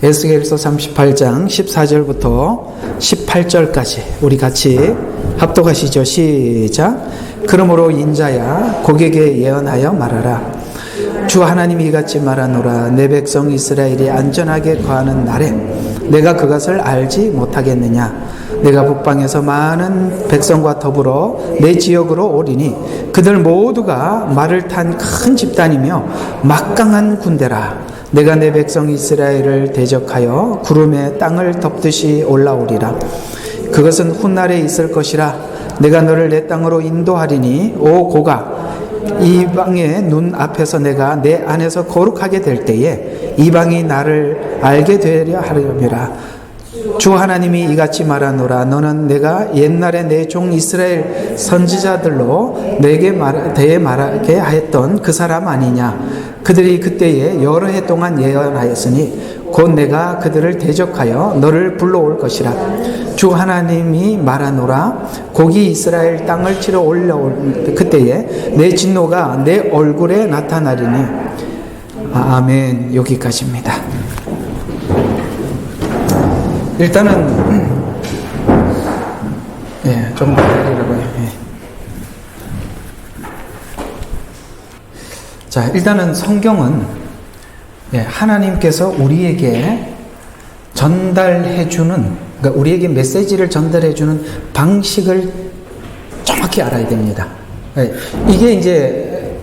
에스겔서 38장 14절부터 18절까지 우리 같이 합독하시죠. 시작. 그러므로 인자야 고객에 예언하여 말하라. 주 하나님이 이같이 말하노라. 내 백성 이스라엘이 안전하게 거하는 날에 내가 그것을 알지 못하겠느냐. 내가 북방에서 많은 백성과 더불어 내 지역으로 오리니 그들 모두가 말을 탄 큰 집단이며 막강한 군대라. 내가 내 백성 이스라엘을 대적하여 구름에 땅을 덮듯이 올라오리라. 그것은 훗날에 있을 것이라. 내가 너를 내 땅으로 인도하리니 오 고가 이방의 눈 앞에서 내가 내 안에서 거룩하게 될 때에 이방이 나를 알게 되려 하려니라. 주 하나님이 이같이 말하노라. 너는 내가 옛날에 내 종 이스라엘 선지자들로 내게 대해 말하게 하였던 그 사람 아니냐. 그들이 그때에 여러 해 동안 예언하였으니 곧 내가 그들을 대적하여 너를 불러올 것이라. 주 하나님이 말하노라. 고기 이스라엘 땅을 치러 올라올 그때에 내 진노가 내 얼굴에 나타나리니. 아멘. 여기까지입니다. 일단은 좀 기다리라고요. 자, 일단은 성경은 하나님께서 우리에게 전달해주는, 그러니까 우리에게 메시지를 전달해주는 방식을 정확히 알아야 됩니다. 이게 이제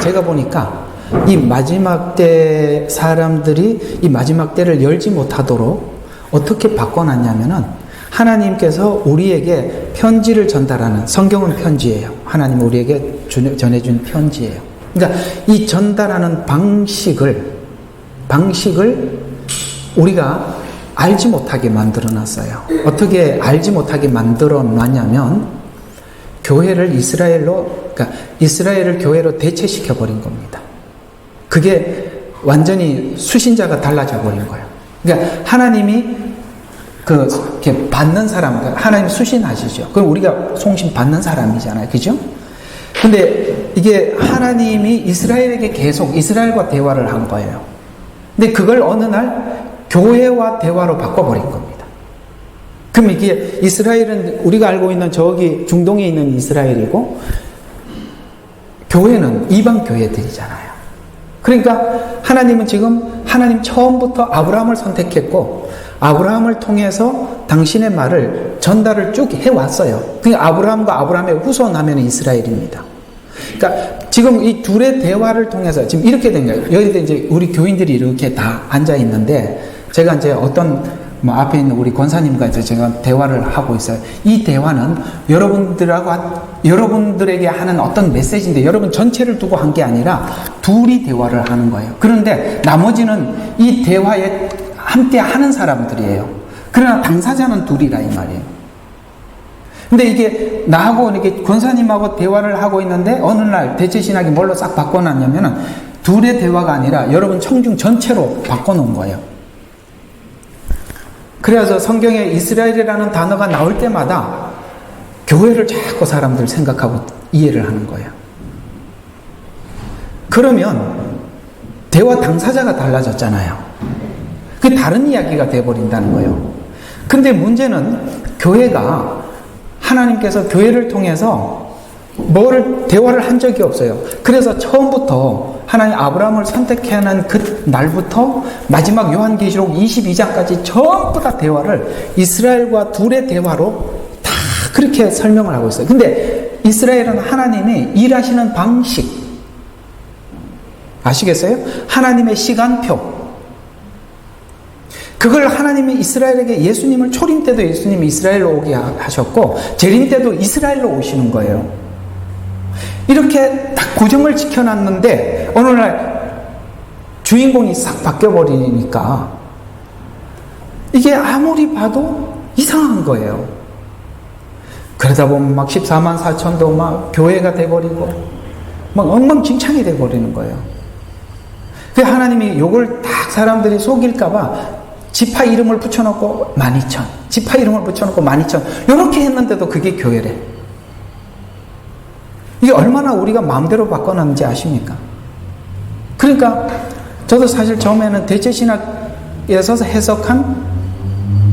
제가 보니까 이 마지막 때 사람들이 이 마지막 때를 열지 못하도록 어떻게 바꿔놨냐면은 하나님께서 우리에게 편지를 전달하는, 성경은 편지예요. 하나님이 우리에게 전해준 편지예요. 그러니까 이 전달하는 방식을 우리가 알지 못하게 만들어놨어요. 어떻게 알지 못하게 만들어놨냐면 교회를 그러니까 이스라엘을 교회로 대체시켜버린 겁니다. 그게 완전히 수신자가 달라져 버린 거예요. 그러니까 하나님이 이렇게 받는 사람, 하나님 수신하시죠. 그럼 우리가 송신 받는 사람이잖아요. 그죠? 근데 이게 하나님이 이스라엘에게 계속 이스라엘과 대화를 한 거예요. 근데 그걸 어느 날 교회와 대화로 바꿔버린 겁니다. 그럼 이게 이스라엘은 우리가 알고 있는 저기 중동에 있는 이스라엘이고 교회는 이방 교회들이잖아요. 그러니까 하나님은 지금 처음부터 아브라함을 선택했고 아브라함을 통해서 당신의 말을 전달을 쭉 해왔어요. 그러니까 아브라함과 아브라함의 후손하면 이스라엘입니다. 그러니까 지금 이 둘의 대화를 통해서 지금 이렇게 된 거예요. 여기다 이제 우리 교인들이 이렇게 다 앉아 있는데 제가 이제 어떤 앞에 있는 우리 권사님과 이제 제가 대화를 하고 있어요. 이 대화는 여러분들에게 하는 어떤 메시지인데 여러분 전체를 두고 한 게 아니라 둘이 대화를 하는 거예요. 그런데 나머지는 이 대화에 함께 하는 사람들이에요. 그러나 당사자는 둘이라 이 말이에요. 근데 이게 나하고 이렇게 권사님하고 대화를 하고 있는데 어느 날 대체신학이 뭘로 싹 바꿔놨냐면은 둘의 대화가 아니라 여러분 청중 전체로 바꿔놓은 거예요. 그래서 성경에 이스라엘이라는 단어가 나올 때마다 교회를 자꾸 사람들 생각하고 이해를 하는 거예요. 그러면 대화 당사자가 달라졌잖아요. 그게 다른 이야기가 돼버린다는 거예요. 근데 문제는 교회가 하나님께서 교회를 통해서 대화를 한 적이 없어요. 그래서 처음부터 하나님 아브라함을 선택하는 그 날부터 마지막 요한계시록 22장까지 전부 다 대화를 이스라엘과 둘의 대화로 다 그렇게 설명을 하고 있어요. 근데 이스라엘은 하나님이 일하시는 방식 아시겠어요? 하나님의 시간표 그걸 하나님이 이스라엘에게 예수님을 초림 때도 예수님이 이스라엘로 오게 하셨고 재림 때도 이스라엘로 오시는 거예요. 이렇게 딱 고정을 지켜놨는데 어느 날 주인공이 싹 바뀌어버리니까 이게 아무리 봐도 이상한 거예요. 그러다 보면 막 14만 4천도 막 교회가 돼버리고 막 엉망진창이 돼버리는 거예요. 그래서 하나님이 요걸 딱 사람들이 속일까봐 지파 이름을 붙여놓고 12,000 지파 이름을 붙여놓고 12,000 이렇게 했는데도 그게 교회래. 이게 얼마나 우리가 마음대로 바꿔놨는지 아십니까? 그러니까 저도 사실 처음에는 대체신학 해석한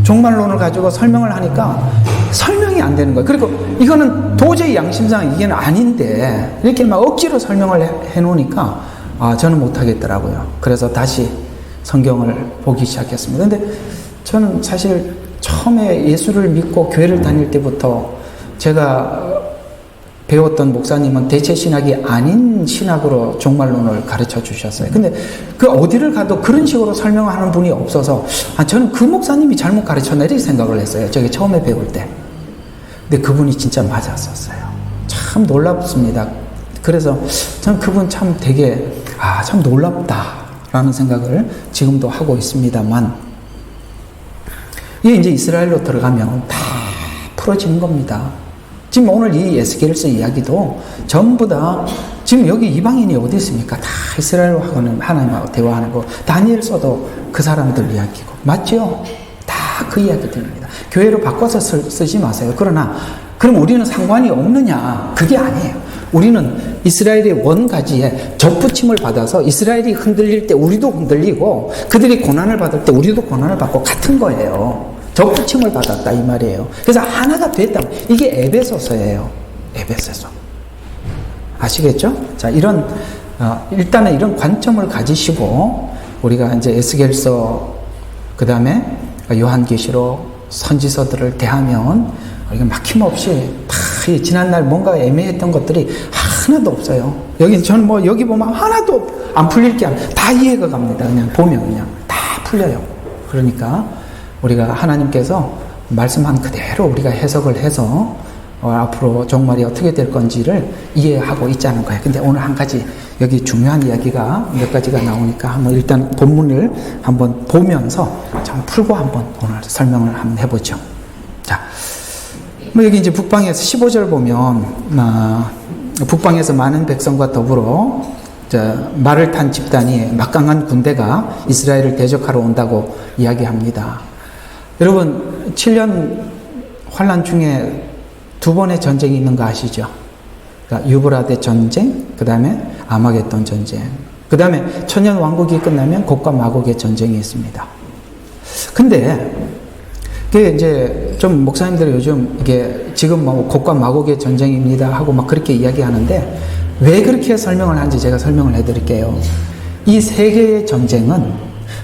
종말론을 가지고 설명을 하니까 설명이 안 되는 거예요. 그리고 이거는 도저히 양심상 이게 아닌데 이렇게 막 억지로 설명을 해놓으니까 저는 못하겠더라고요. 그래서 다시 성경을 보기 시작했습니다. 근데 저는 사실 처음에 예수를 믿고 교회를 다닐 때부터 제가 배웠던 목사님은 대체 신학이 아닌 신학으로 종말론을 가르쳐 주셨어요. 근데 그 어디를 가도 그런 식으로 설명하는 분이 없어서 저는 그 목사님이 잘못 가르쳤나 이렇게 생각을 했어요. 저게 처음에 배울 때. 근데 그분이 진짜 맞았었어요. 참 놀랍습니다. 그래서 저는 그분 참 되게 참 놀랍다라는 생각을 지금도 하고 있습니다만 이게 이제 이스라엘로 들어가면 다 풀어지는 겁니다. 지금 오늘 이 에스겔서 이야기도 전부 다 지금 여기 이방인이 어디 있습니까? 다 이스라엘하고는 하나님하고 대화하는 거. 다니엘서도 그 사람들 이야기고 맞죠? 다 그 이야기들입니다. 교회로 바꿔서 쓰지 마세요. 그러나 그럼 우리는 상관이 없느냐? 그게 아니에요. 우리는 이스라엘의 원가지에 접붙임을 받아서 이스라엘이 흔들릴 때 우리도 흔들리고 그들이 고난을 받을 때 우리도 고난을 받고 같은 거예요. 접붙임을 받았다 이 말이에요. 그래서 하나가 됐다. 이게 에베소서예요. 에베소서. 아시겠죠? 자, 일단은 이런 관점을 가지시고 우리가 이제 에스겔서 그다음에 요한계시록 선지서들을 대하면 우리가 막힘없이 다 지난날 뭔가 애매했던 것들이 하나도 없어요. 저는 여기 보면 하나도 안 풀릴 게 아니라 다 이해가 갑니다. 그냥 보면 그냥 다 풀려요. 그러니까 우리가 하나님께서 말씀한 그대로 우리가 해석을 해서 앞으로 종말이 어떻게 될 건지를 이해하고 있자는 거예요. 근데 오늘 한 가지 여기 중요한 이야기가 몇 가지가 나오니까 한번 일단 본문을 한번 보면서 좀 풀고 한번 오늘 설명을 한번 해보죠. 자, 여기 이제 북방에서 15절 보면 북방에서 많은 백성과 더불어 말을 탄 집단이 막강한 군대가 이스라엘을 대적하러 온다고 이야기합니다. 여러분 7년 환란 중에 두 번의 전쟁이 있는 거 아시죠? 그러니까 유브라데 전쟁, 그 다음에 아마겟돈 전쟁, 그 다음에 천년 왕국이 끝나면 곡과 마곡의 전쟁이 있습니다. 근데 그게 이제 좀 목사님들이 요즘 이게 지금 곡과 마곡의 전쟁입니다 하고 막 그렇게 이야기하는데 왜 그렇게 설명을 하는지 제가 설명을 해드릴게요. 이 세 개의 전쟁은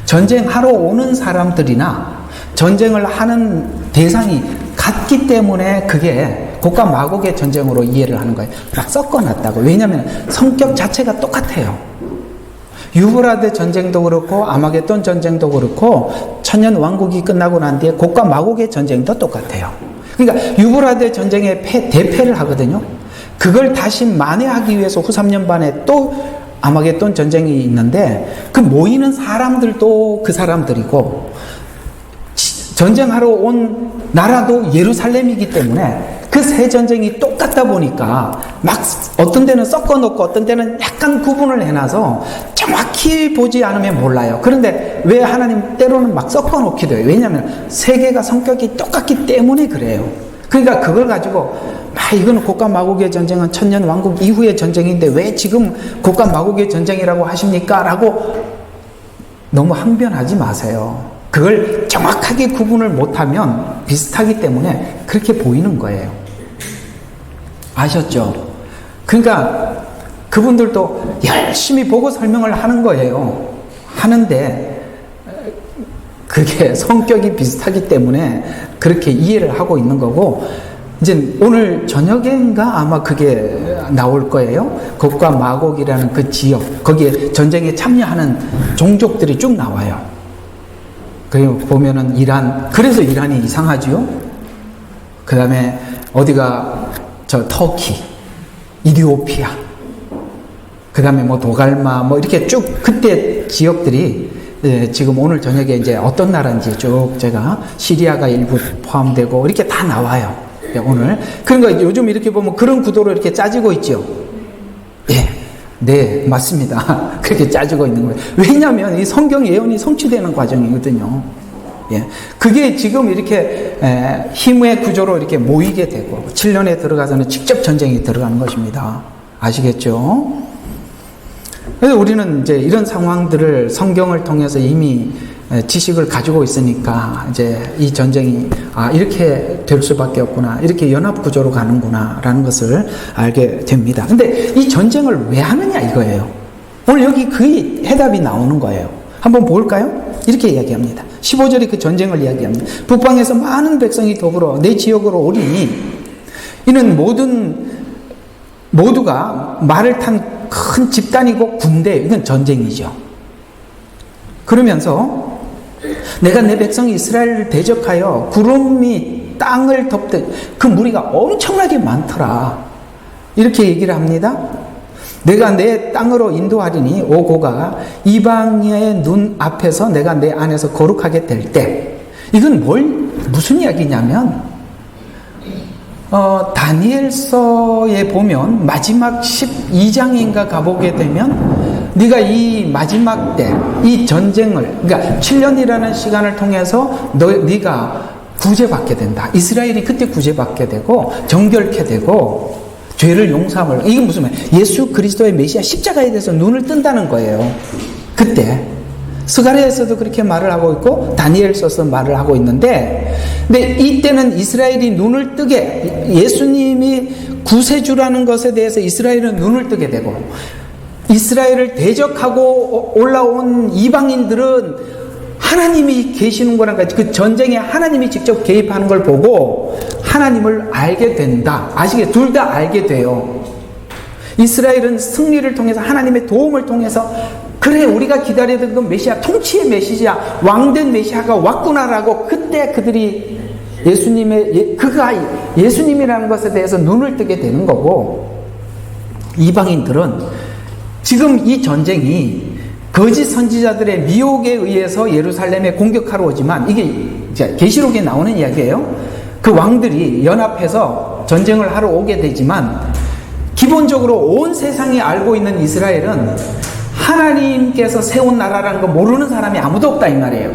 전쟁하러 오는 사람들이나 전쟁을 하는 대상이 같기 때문에 그게 곡과 마곡의 전쟁으로 이해를 하는 거예요. 막 섞어놨다고. 왜냐하면 성격 자체가 똑같아요. 유브라데 전쟁도 그렇고 아마겟돈 전쟁도 그렇고 천년 왕국이 끝나고 난 뒤에 곡과 마곡의 전쟁도 똑같아요. 그러니까 유브라데 전쟁에 대패를 하거든요. 그걸 다시 만회하기 위해서 후 3년 반에 또 아마겟돈 전쟁이 있는데 그 모이는 사람들도 그 사람들이고 전쟁하러 온 나라도 예루살렘이기 때문에 그 세 전쟁이 똑같다 보니까 막 어떤 데는 섞어놓고 어떤 데는 약간 구분을 해놔서 정확히 보지 않으면 몰라요. 그런데 왜 하나님 때로는 막 섞어놓기도 해요. 왜냐하면 세 개가 성격이 똑같기 때문에 그래요. 그러니까 그걸 가지고 이거는 곡과 마곡의 전쟁은 천년 왕국 이후의 전쟁인데 왜 지금 곡과 마곡의 전쟁이라고 하십니까? 라고 너무 항변하지 마세요. 그걸 정확하게 구분을 못하면 비슷하기 때문에 그렇게 보이는 거예요. 아셨죠? 그러니까 그분들도 열심히 보고 설명을 하는 거예요. 하는데 그게 성격이 비슷하기 때문에 그렇게 이해를 하고 있는 거고 이제 오늘 저녁인가 아마 그게 나올 거예요. 곡과 마곡이라는 그 지역 거기에 전쟁에 참여하는 종족들이 쭉 나와요. 그리고 보면은 이란, 그래서 이란이 이상하지요. 그 다음에 어디가 터키, 이디오피아, 그 다음에 도갈마, 이렇게 쭉 그때 지역들이 지금 오늘 저녁에 이제 어떤 나라인지 쭉 제가 시리아가 일부 포함되고 이렇게 다 나와요. 오늘. 그러니까 요즘 이렇게 보면 그런 구도로 이렇게 짜지고 있죠. 네, 맞습니다. 그렇게 짜지고 있는 거예요. 왜냐하면 이 성경 예언이 성취되는 과정이거든요. 그게 지금 이렇게 힘의 구조로 이렇게 모이게 되고 7년에 들어가서는 직접 전쟁이 들어가는 것입니다. 아시겠죠? 그래서 우리는 이제 이런 상황들을 성경을 통해서 이미 지식을 가지고 있으니까 이제 이 전쟁이 이렇게 될 수밖에 없구나, 이렇게 연합 구조로 가는구나라는 것을 알게 됩니다. 근데 이 전쟁을 왜 하느냐 이거예요. 오늘 여기 그 해답이 나오는 거예요. 한번 볼까요? 이렇게 이야기합니다. 15절이 그 전쟁을 이야기합니다. 북방에서 많은 백성이 더불어 내 지역으로 오리니 이는 모두가 말을 탄 큰 집단이고 군대, 이건 전쟁이죠. 그러면서 내가 내 백성 이스라엘을 대적하여 구름이 땅을 덮듯, 그 무리가 엄청나게 많더라, 이렇게 얘기를 합니다. 내가 내 땅으로 인도하리니 오고가 이방의 눈 앞에서 내가 내 안에서 거룩하게 될 때, 이건 무슨 이야기냐면 다니엘서에 보면 마지막 12장인가 가보게 되면 네가 이 마지막 때 이 전쟁을, 그러니까 7년이라는 시간을 통해서 네가 구제받게 된다. 이스라엘이 그때 구제받게 되고 정결케 되고 죄를 용서함을, 이게 무슨 말이에요? 예수 그리스도의 메시아 십자가에 대해서 눈을 뜬다는 거예요. 그때 스가랴에서도 그렇게 말을 하고 있고 다니엘서도 말을 하고 있는데, 근데 이때는 이스라엘이 눈을 뜨게, 예수님이 구세주라는 것에 대해서 이스라엘은 눈을 뜨게 되고, 이스라엘을 대적하고 올라온 이방인들은 하나님이 계시는 거란, 그 전쟁에 하나님이 직접 개입하는 걸 보고 하나님을 알게 된다. 아시겠죠? 둘 다 알게 돼요. 이스라엘은 승리를 통해서, 하나님의 도움을 통해서, 그래 우리가 기다리던 그 메시아, 통치의 메시아, 왕된 메시아가 왔구나라고, 그때 그들이 그가 예수님이라는 것에 대해서 눈을 뜨게 되는 거고, 이방인들은 지금 이 전쟁이 거짓 선지자들의 미혹에 의해서 예루살렘에 공격하러 오지만, 이게 계시록에 나오는 이야기예요. 그 왕들이 연합해서 전쟁을 하러 오게 되지만, 기본적으로 온 세상이 알고 있는 이스라엘은 하나님께서 세운 나라라는 거 모르는 사람이 아무도 없다 이 말이에요.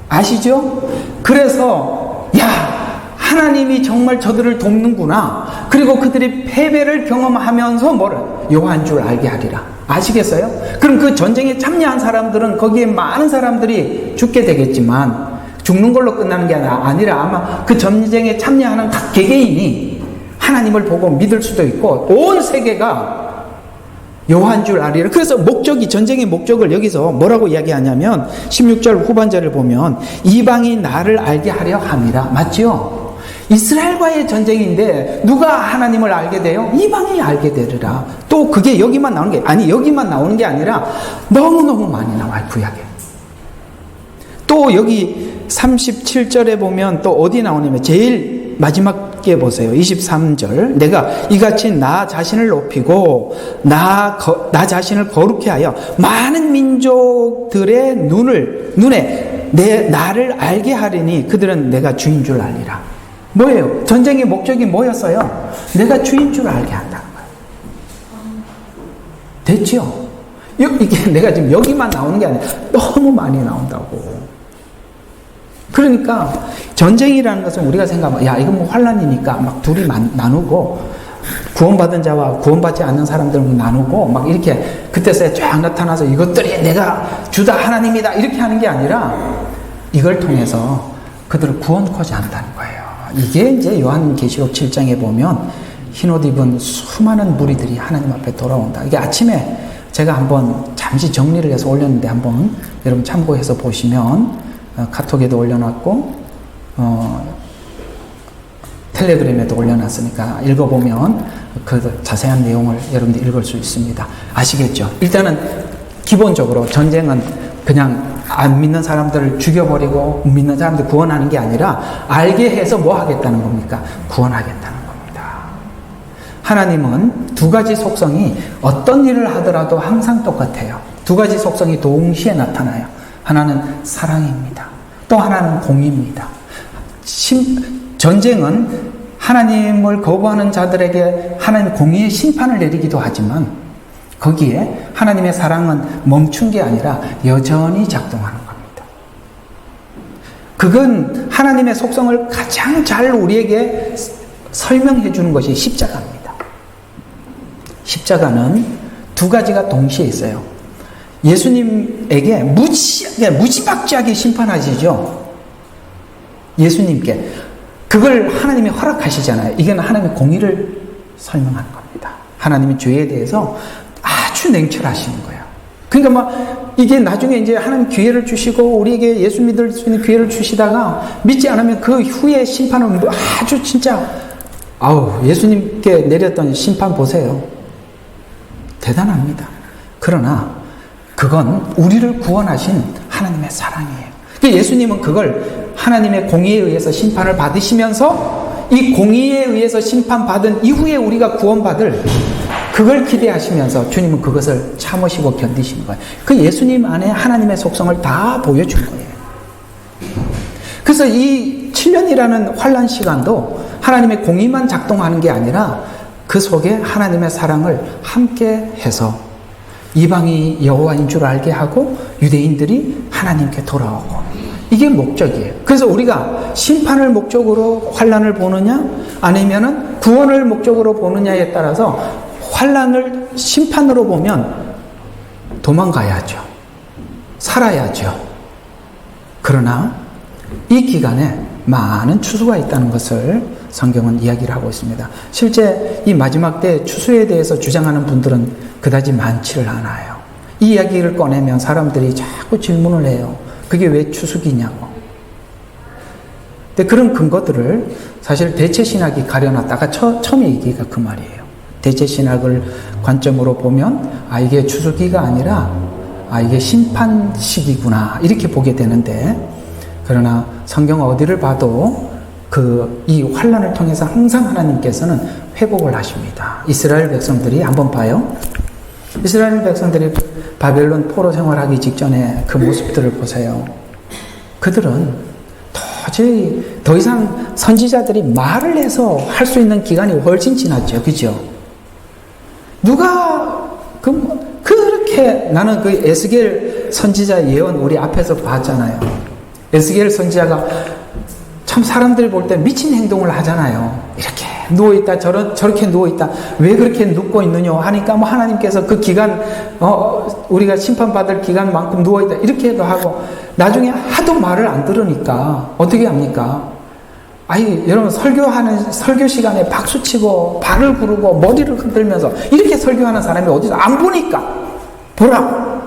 아시죠? 그래서 하나님이 정말 저들을 돕는구나, 그리고 그들이 패배를 경험하면서 요한 줄 알게 하리라. 아시겠어요? 그럼 그 전쟁에 참여한 사람들은, 거기에 많은 사람들이 죽게 되겠지만 죽는 걸로 끝나는 게 아니라 아마 그 전쟁에 참여하는 각 개개인이 하나님을 보고 믿을 수도 있고 온 세계가 요한 줄 알리라. 그래서 전쟁의 목적을 여기서 뭐라고 이야기하냐면 16절 후반절을 보면 이방이 나를 알게 하려 함이라. 맞죠? 이스라엘과의 전쟁인데 누가 하나님을 알게 돼요? 이방이 알게 되리라. 또 그게 여기만 나오는 게 아니라 너무너무 많이 나와요, 구약에. 또 여기 37절에 보면 또 어디 나오냐면 제일 마지막에 보세요. 23절. 내가 이같이 나 자신을 높이고 나 자신을 거룩해 하여 많은 민족들의 눈에 나를 알게 하리니 그들은 내가 주인 줄 알리라. 뭐예요? 전쟁의 목적이 뭐였어요? 내가 주인 줄 알게 한다는 거예요. 됐죠? 이게 내가 지금 여기만 나오는 게 아니라 너무 많이 나온다고. 그러니까 전쟁이라는 것은 우리가 생각하면 이건 뭐 환란이니까 막 둘이 나누고, 구원받은 자와 구원받지 않는 사람들은 나누고 막 이렇게 그때서야 쫙 나타나서 이것들이 내가 주다 하나님이다 이렇게 하는 게 아니라, 이걸 통해서 그들을 구원코자 한다는 거예요. 이게 이제 요한계시록 7장에 보면 흰옷 입은 수많은 무리들이 하나님 앞에 돌아온다. 이게 아침에 제가 한번 잠시 정리를 해서 올렸는데 한번 여러분 참고해서 보시면, 카톡에도 올려놨고 텔레그램에도 올려놨으니까 읽어보면 그 자세한 내용을 여러분들 읽을 수 있습니다. 아시겠죠? 일단은 기본적으로 전쟁은 그냥 안 믿는 사람들을 죽여버리고 믿는 사람들 구원하는 게 아니라 알게 해서 뭐 하겠다는 겁니까? 구원하겠다는 겁니다. 하나님은 두 가지 속성이 어떤 일을 하더라도 항상 똑같아요. 두 가지 속성이 동시에 나타나요. 하나는 사랑입니다. 또 하나는 공의입니다. 전쟁은 하나님을 거부하는 자들에게 하나님 공의의 심판을 내리기도 하지만, 거기에 하나님의 사랑은 멈춘 게 아니라 여전히 작동하는 겁니다. 그건 하나님의 속성을 가장 잘 우리에게 설명해 주는 것이 십자가입니다. 십자가는 두 가지가 동시에 있어요. 예수님에게 무지막지하게 심판하시죠. 예수님께. 그걸 하나님이 허락하시잖아요. 이건 하나님의 공의를 설명하는 겁니다. 하나님의 죄에 대해서 아주 냉철하시는 거예요. 그러니까 이게 나중에 이제 하나님 기회를 주시고 우리에게 예수 믿을 수 있는 기회를 주시다가 믿지 않으면 그 후에 심판은 아주 진짜 예수님께 내렸던 심판 보세요. 대단합니다. 그러나 그건 우리를 구원하신 하나님의 사랑이에요. 예수님은 그걸 하나님의 공의에 의해서 심판을 받으시면서 이 공의에 의해서 심판받은 이후에 우리가 구원받을 그걸 기대하시면서 주님은 그것을 참으시고 견디시는 거예요. 그 예수님 안에 하나님의 속성을 다 보여준 거예요. 그래서 이 7년이라는 환난 시간도 하나님의 공의만 작동하는 게 아니라 그 속에 하나님의 사랑을 함께 해서 이방이 여호와인 줄 알게 하고 유대인들이 하나님께 돌아오고 이게 목적이에요. 그래서 우리가 심판을 목적으로 환난을 보느냐 아니면은 구원을 목적으로 보느냐에 따라서 환난을 심판으로 보면 도망가야죠. 살아야죠. 그러나 이 기간에 많은 추수가 있다는 것을 성경은 이야기를 하고 있습니다. 실제 이 마지막 때 추수에 대해서 주장하는 분들은 그다지 많지를 않아요. 이 이야기를 꺼내면 사람들이 자꾸 질문을 해요. 그게 왜 추수기냐고. 근데 그런 근거들을 사실 대체신학이 가려놨다가 처음에 얘기가 그 말이에요. 대체신학을 관점으로 보면 이게 추수기가 아니라 이게 심판 시기구나 이렇게 보게 되는데 그러나 성경 어디를 봐도 이 환난을 통해서 항상 하나님께서는 회복을 하십니다. 이스라엘 백성들이 한번 봐요. 이스라엘 백성들이 바벨론 포로 생활하기 직전에 그 모습들을 보세요. 그들은 도저히 더 이상 선지자들이 말을 해서 할 수 있는 기간이 훨씬 지났죠. 그죠? 누가 그렇게 나는 그 에스겔 선지자 예언 우리 앞에서 봤잖아요. 에스겔 선지자가 참 사람들이 볼 때 미친 행동을 하잖아요. 이렇게 누워있다 저렇게 누워있다 왜 그렇게 눕고 있느냐 하니까 하나님께서 그 기간 우리가 심판받을 기간만큼 누워있다 이렇게도 하고 나중에 하도 말을 안 들으니까 어떻게 합니까? 여러분 설교 시간에 박수치고 발을 구르고 머리를 흔들면서 이렇게 설교하는 사람이 어디서 안 보니까 보라고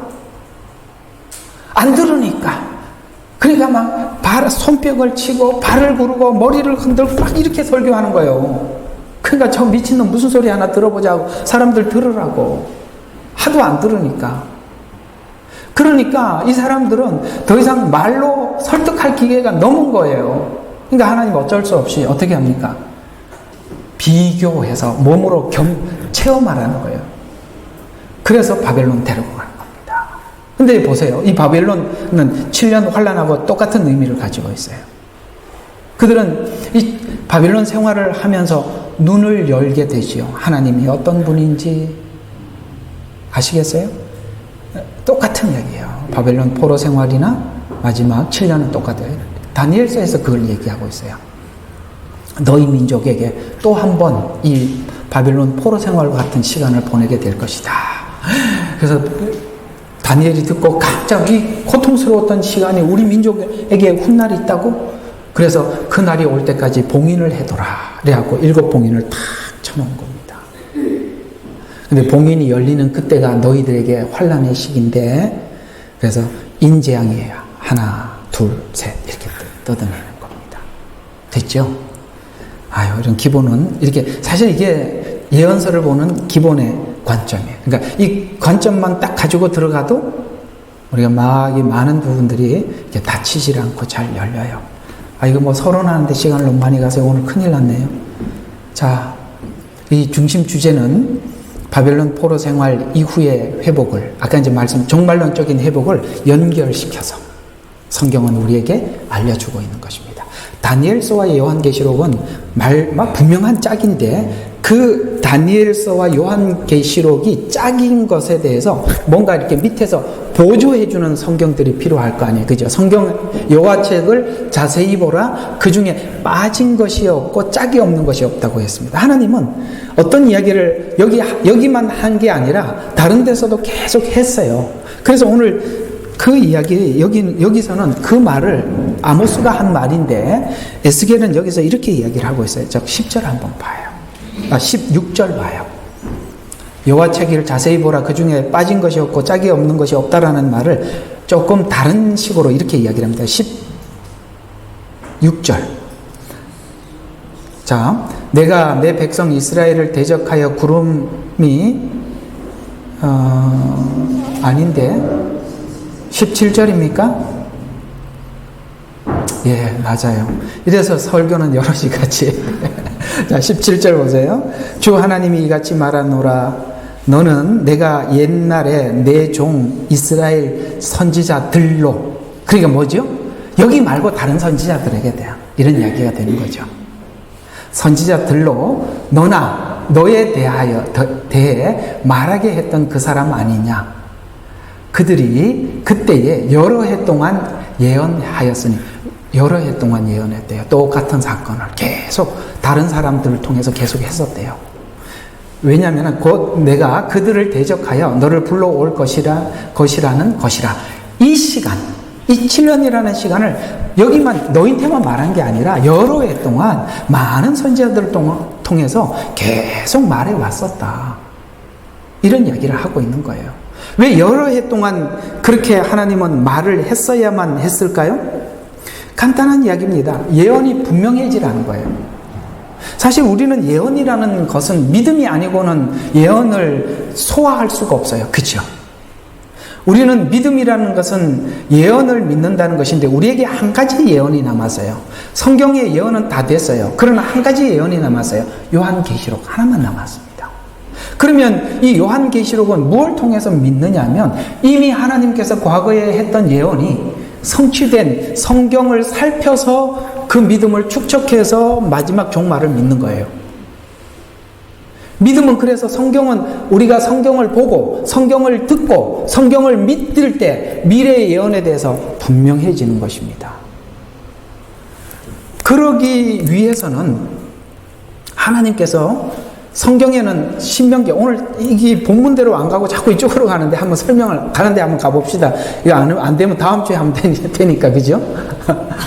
안 들으니까 그러니까 손뼉을 치고 발을 구르고 머리를 흔들고 막 이렇게 설교하는 거예요. 그러니까 저 미친놈 무슨 소리 하나 들어보자고 사람들 들으라고 하도 안 들으니까 그러니까 이 사람들은 더 이상 말로 설득할 기회가 넘은 거예요. 그러니까 하나님 어쩔 수 없이 어떻게 합니까? 비교해서 몸으로 체험하라는 거예요. 그래서 바벨론 데리고 가는 겁니다. 근데 보세요. 이 바벨론은 7년 환란하고 똑같은 의미를 가지고 있어요. 그들은 이 바벨론 생활을 하면서 눈을 열게 되지요. 하나님이 어떤 분인지 아시겠어요? 똑같은 이야기예요. 바벨론 포로 생활이나 마지막 7년은 똑같아요. 다니엘서에서 그걸 얘기하고 있어요. 너희 민족에게 또 한 번 이 바벨론 포로 생활과 같은 시간을 보내게 될 것이다. 그래서 다니엘이 듣고 깜짝 이 고통스러웠던 시간이 우리 민족에게 훗날이 있다고? 그래서 그 날이 올 때까지 봉인을 해둬라. 그래갖고 7봉인을 탁 쳐놓은 겁니다. 근데 봉인이 열리는 그때가 너희들에게 환란의 시기인데 그래서 인재앙이에요. 하나, 둘, 셋 이렇게 뜯어내는 겁니다. 됐죠? 이런 기본은 이렇게 사실 이게 예언서를 보는 기본의 관점이에요. 그러니까 이 관점만 딱 가지고 들어가도 우리가 막 이 많은 부분들이 이렇게 다치질 않고 잘 열려요. 이거 서론하는데 시간을 너무 많이 가서 오늘 큰일 났네요. 자, 이 중심 주제는 바벨론 포로 생활 이후의 회복을 아까 이제 종말론적인 회복을 연결시켜서 성경은 우리에게 알려주고 있는 것입니다. 다니엘서와 요한계시록은 분명한 짝인데 그 다니엘서와 요한계시록이 짝인 것에 대해서 뭔가 이렇게 밑에서 보조해주는 성경들이 필요할 거 아니에요. 그죠? 성경, 여호와책을 자세히 보라. 그 중에 빠진 것이 없고 짝이 없는 것이 없다고 했습니다. 하나님은 어떤 이야기를 여기만 한 게 아니라 다른 데서도 계속 했어요. 그래서 오늘 그 이야기, 여기서는 그 말을 아모스가 한 말인데, 에스겔은 여기서 이렇게 이야기를 하고 있어요. 10절 한번 봐요. 16절 봐요. 여호와책을 자세히 보라. 그 중에 빠진 것이 없고 짝이 없는 것이 없다라는 말을 조금 다른 식으로 이렇게 이야기를 합니다. 16절. 자, 내가 내 백성 이스라엘을 대적하여 구름이 아닌데 17절입니까? 예, 맞아요. 이래서 설교는 여럿이 같이. 자, 17절 보세요. 주 하나님이 이같이 말하노라. 너는 내가 옛날에 내 종 이스라엘 선지자들로, 그러니까 뭐죠? 여기 말고 다른 선지자들에게 대한 이런 이야기가 되는 거죠. 선지자들로 너에 대해 말하게 했던 그 사람 아니냐. 그들이 그때에 여러 해 동안 예언하였으니, 여러 해 동안 예언했대요. 똑같은 사건을 계속 다른 사람들을 통해서 계속 했었대요. 왜냐하면 곧 내가 그들을 대적하여 너를 불러올 것이라는 것이라. 이 시간, 이 7년이라는 시간을 여기만 너희한테만 말한 게 아니라 여러 해 동안 많은 선지자들을 통해서 계속 말해 왔었다. 이런 이야기를 하고 있는 거예요. 왜 여러 해 동안 그렇게 하나님은 말을 했어야만 했을까요? 간단한 이야기입니다. 예언이 분명해지라는 거예요. 사실 우리는 예언이라는 것은 믿음이 아니고는 예언을 소화할 수가 없어요. 그렇죠? 우리는 믿음이라는 것은 예언을 믿는다는 것인데 우리에게 한 가지 예언이 남았어요. 성경의 예언은 다 됐어요. 그러나 한 가지 예언이 남았어요. 요한계시록 하나만 남았습니다. 그러면 이 요한계시록은 무엇을 통해서 믿느냐면 이미 하나님께서 과거에 했던 예언이 성취된 성경을 살펴서 그 믿음을 축적해서 마지막 종말을 믿는 거예요. 믿음은 그래서 우리가 성경을 보고 성경을 듣고 성경을 믿을 때 미래의 예언에 대해서 분명해지는 것입니다. 그러기 위해서는 하나님께서 성경에는 신명기, 오늘 이게 본문대로 안 가고 자꾸 이쪽으로 가는데 한번 가는데 한번 가봅시다. 이거 안 되면 다음 주에 하면 되니까, 그죠?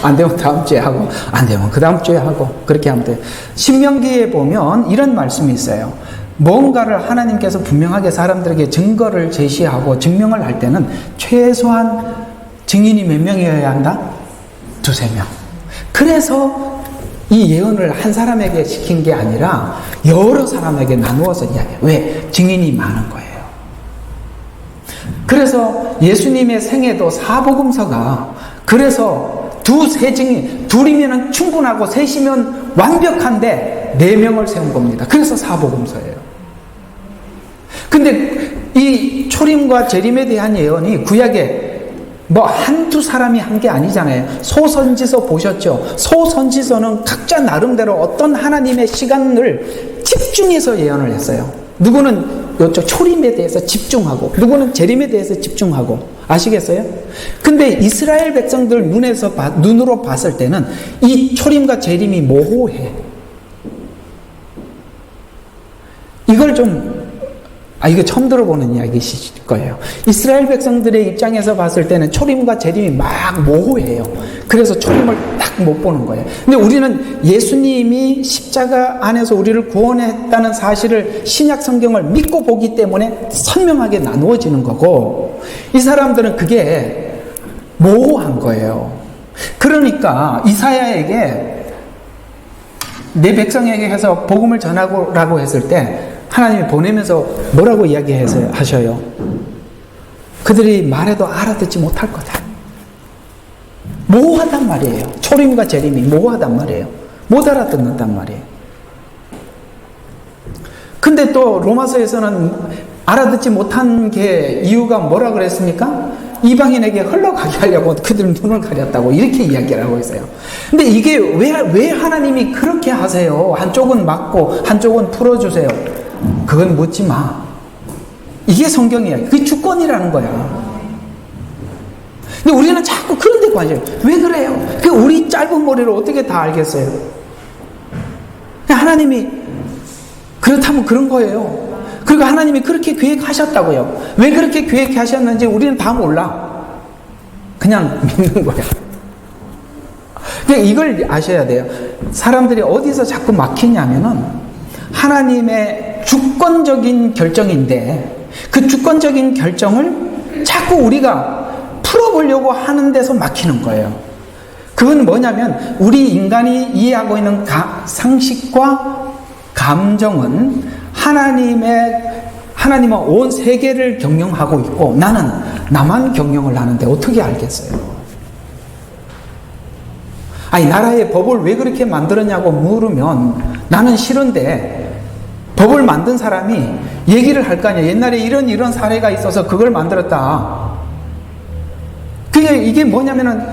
안 되면 다음 주에 하고, 안 되면 그 다음 주에 하고, 그렇게 하면 돼요. 신명기에 보면 이런 말씀이 있어요. 뭔가를 하나님께서 분명하게 사람들에게 증거를 제시하고 증명을 할 때는 최소한 증인이 몇 명이어야 한다? 2-3명. 그래서 이 예언을 한 사람에게 시킨 게 아니라 여러 사람에게 나누어서 이야기해요. 왜? 증인이 많은 거예요. 그래서 예수님의 생애도 사복음서가 그래서 2-3 둘이면 충분하고 셋이면 완벽한데 4명을 세운 겁니다. 그래서 사복음서예요. 근데 이 초림과 재림에 대한 예언이 구약에 한두 사람이 한 게 아니잖아요. 소선지서 보셨죠? 소선지서는 각자 나름대로 어떤 하나님의 시간을 집중해서 예언을 했어요. 누구는 이쪽 초림에 대해서 집중하고, 누구는 재림에 대해서 집중하고. 아시겠어요? 근데 이스라엘 백성들 눈으로 봤을 때는 이 초림과 재림이 모호해. 이걸 이거 처음 들어보는 이야기실 거예요. 이스라엘 백성들의 입장에서 봤을 때는 초림과 재림이 막 모호해요. 그래서 초림을 딱 못 보는 거예요. 근데 우리는 예수님이 십자가 안에서 우리를 구원했다는 사실을 신약 성경을 믿고 보기 때문에 선명하게 나누어지는 거고, 이 사람들은 그게 모호한 거예요. 그러니까 이사야에게 내 백성에게 해서 복음을 전하라고 했을 때 하나님이 보내면서 뭐라고 이야기하셔요? 그들이 말해도 알아듣지 못할 거다. 모호하단 말이에요. 초림과 재림이 모호하단 말이에요. 못 알아듣는단 말이에요. 근데 또 로마서에서는 알아듣지 못한 게 이유가 뭐라 그랬습니까? 이방인에게 흘러가게 하려고 그들 눈을 가렸다고 이렇게 이야기를 하고 있어요. 근데 이게 왜 하나님이 그렇게 하세요? 한쪽은 막고 한쪽은 풀어주세요. 그건 묻지 마. 이게 성경이야. 그게 주권이라는 거야. 근데 우리는 자꾸 그런 데 관심이. 왜 그래요? 그 우리 짧은 머리를 어떻게 다 알겠어요? 하나님이 그렇다면 그런 거예요. 그리고 하나님이 그렇게 계획하셨다고요. 왜 그렇게 계획하셨는지 우리는 다 몰라. 그냥 믿는 거야. 이걸 아셔야 돼요. 사람들이 어디서 자꾸 막히냐면은 하나님의 주권적인 결정인데 그 주권적인 결정을 자꾸 우리가 풀어보려고 하는 데서 막히는 거예요. 그건 뭐냐면 우리 인간이 이해하고 있는 상식과 감정은 하나님은 온 세계를 경영하고 있고 나는 나만 경영을 하는데 어떻게 알겠어요? 아니, 나라의 법을 왜 그렇게 만들었냐고 물으면 나는 싫은데 법을 만든 사람이 얘기를 할 거 아니야. 옛날에 이런 사례가 있어서 그걸 만들었다. 이게 뭐냐면은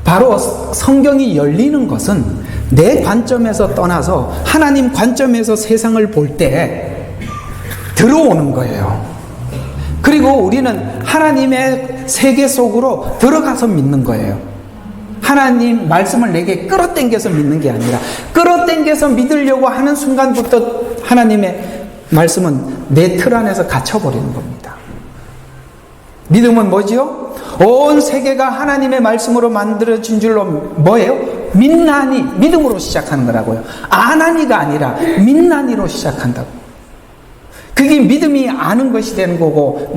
바로 성경이 열리는 것은 내 관점에서 떠나서 하나님 관점에서 세상을 볼 때 들어오는 거예요. 그리고 우리는 하나님의 세계 속으로 들어가서 믿는 거예요. 하나님 말씀을 내게 끌어당겨서 믿는 게 아니라 끌어당겨서 믿으려고 하는 순간부터 하나님의 말씀은 내 틀 안에서 갇혀버리는 겁니다. 믿음은 뭐지요? 온 세계가 하나님의 말씀으로 만들어진 줄로 뭐예요? 민나니, 믿음으로 시작하는 거라고요. 아나니가 아니라 민나니로 시작한다고. 그게 믿음이 아는 것이 되는 거고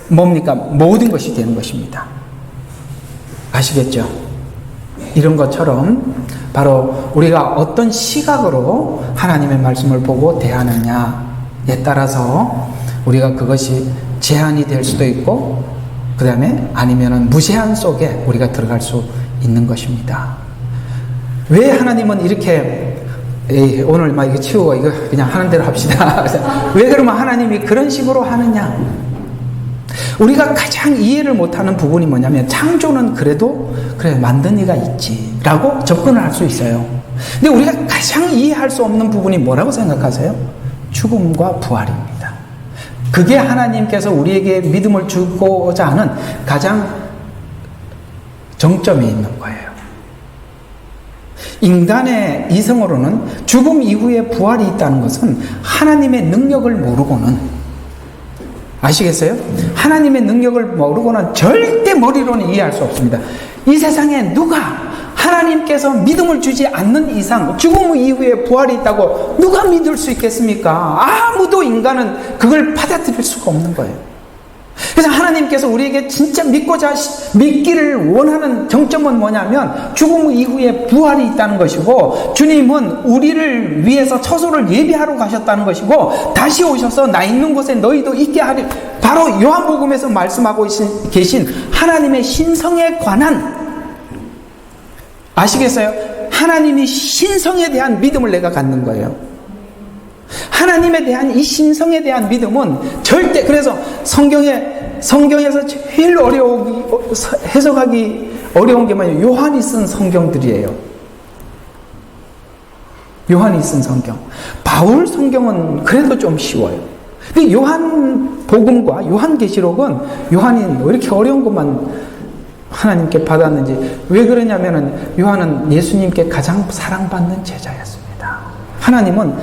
모든 것이 되는 것입니다. 아시겠죠? 이런 것처럼 바로 우리가 어떤 시각으로 하나님의 말씀을 보고 대하느냐에 따라서 우리가 그것이 제한이 될 수도 있고 그 다음에 아니면은 무제한 속에 우리가 들어갈 수 있는 것입니다. 왜 하나님은 이렇게 오늘 막 이거 치우고 이거 그냥 하는 대로 합시다. 왜 그러면 하나님이 그런 식으로 하느냐? 우리가 가장 이해를 못하는 부분이 뭐냐면 창조는 그래도 그래 만든 이가 있지 라고 접근을 할 수 있어요. 근데 우리가 가장 이해할 수 없는 부분이 뭐라고 생각하세요? 죽음과 부활입니다. 그게 하나님께서 우리에게 믿음을 주고자 하는 가장 정점에 있는 거예요. 인간의 이성으로는 죽음 이후에 부활이 있다는 것은 하나님의 능력을 모르고는 아시겠어요? 하나님의 능력을 모르고는 절대 머리로는 이해할 수 없습니다. 이 세상에 누가 하나님께서 믿음을 주지 않는 이상 죽음 이후에 부활이 있다고 누가 믿을 수 있겠습니까? 아무도 인간은 그걸 받아들일 수가 없는 거예요. 그래서 하나님께서 우리에게 진짜 믿기를 원하는 정점은 뭐냐면 죽음 이후에 부활이 있다는 것이고 주님은 우리를 위해서 처소를 예비하러 가셨다는 것이고 다시 오셔서 나 있는 곳에 너희도 있게 하리. 바로 요한복음에서 말씀하고 계신 하나님의 신성에 관한 아시겠어요? 하나님이 신성에 대한 믿음을 내가 갖는 거예요. 하나님에 대한 이 신성에 대한 믿음은 절대 그래서 성경에서 제일 해석하기 어려운 게 뭐냐면 요한이 쓴 성경들이에요. 요한이 쓴 성경. 바울 성경은 그래도 좀 쉬워요. 근데 요한 복음과 요한 계시록은 요한이 왜 이렇게 어려운 것만 하나님께 받았는지 왜 그러냐면은 요한은 예수님께 가장 사랑받는 제자였습니다. 하나님은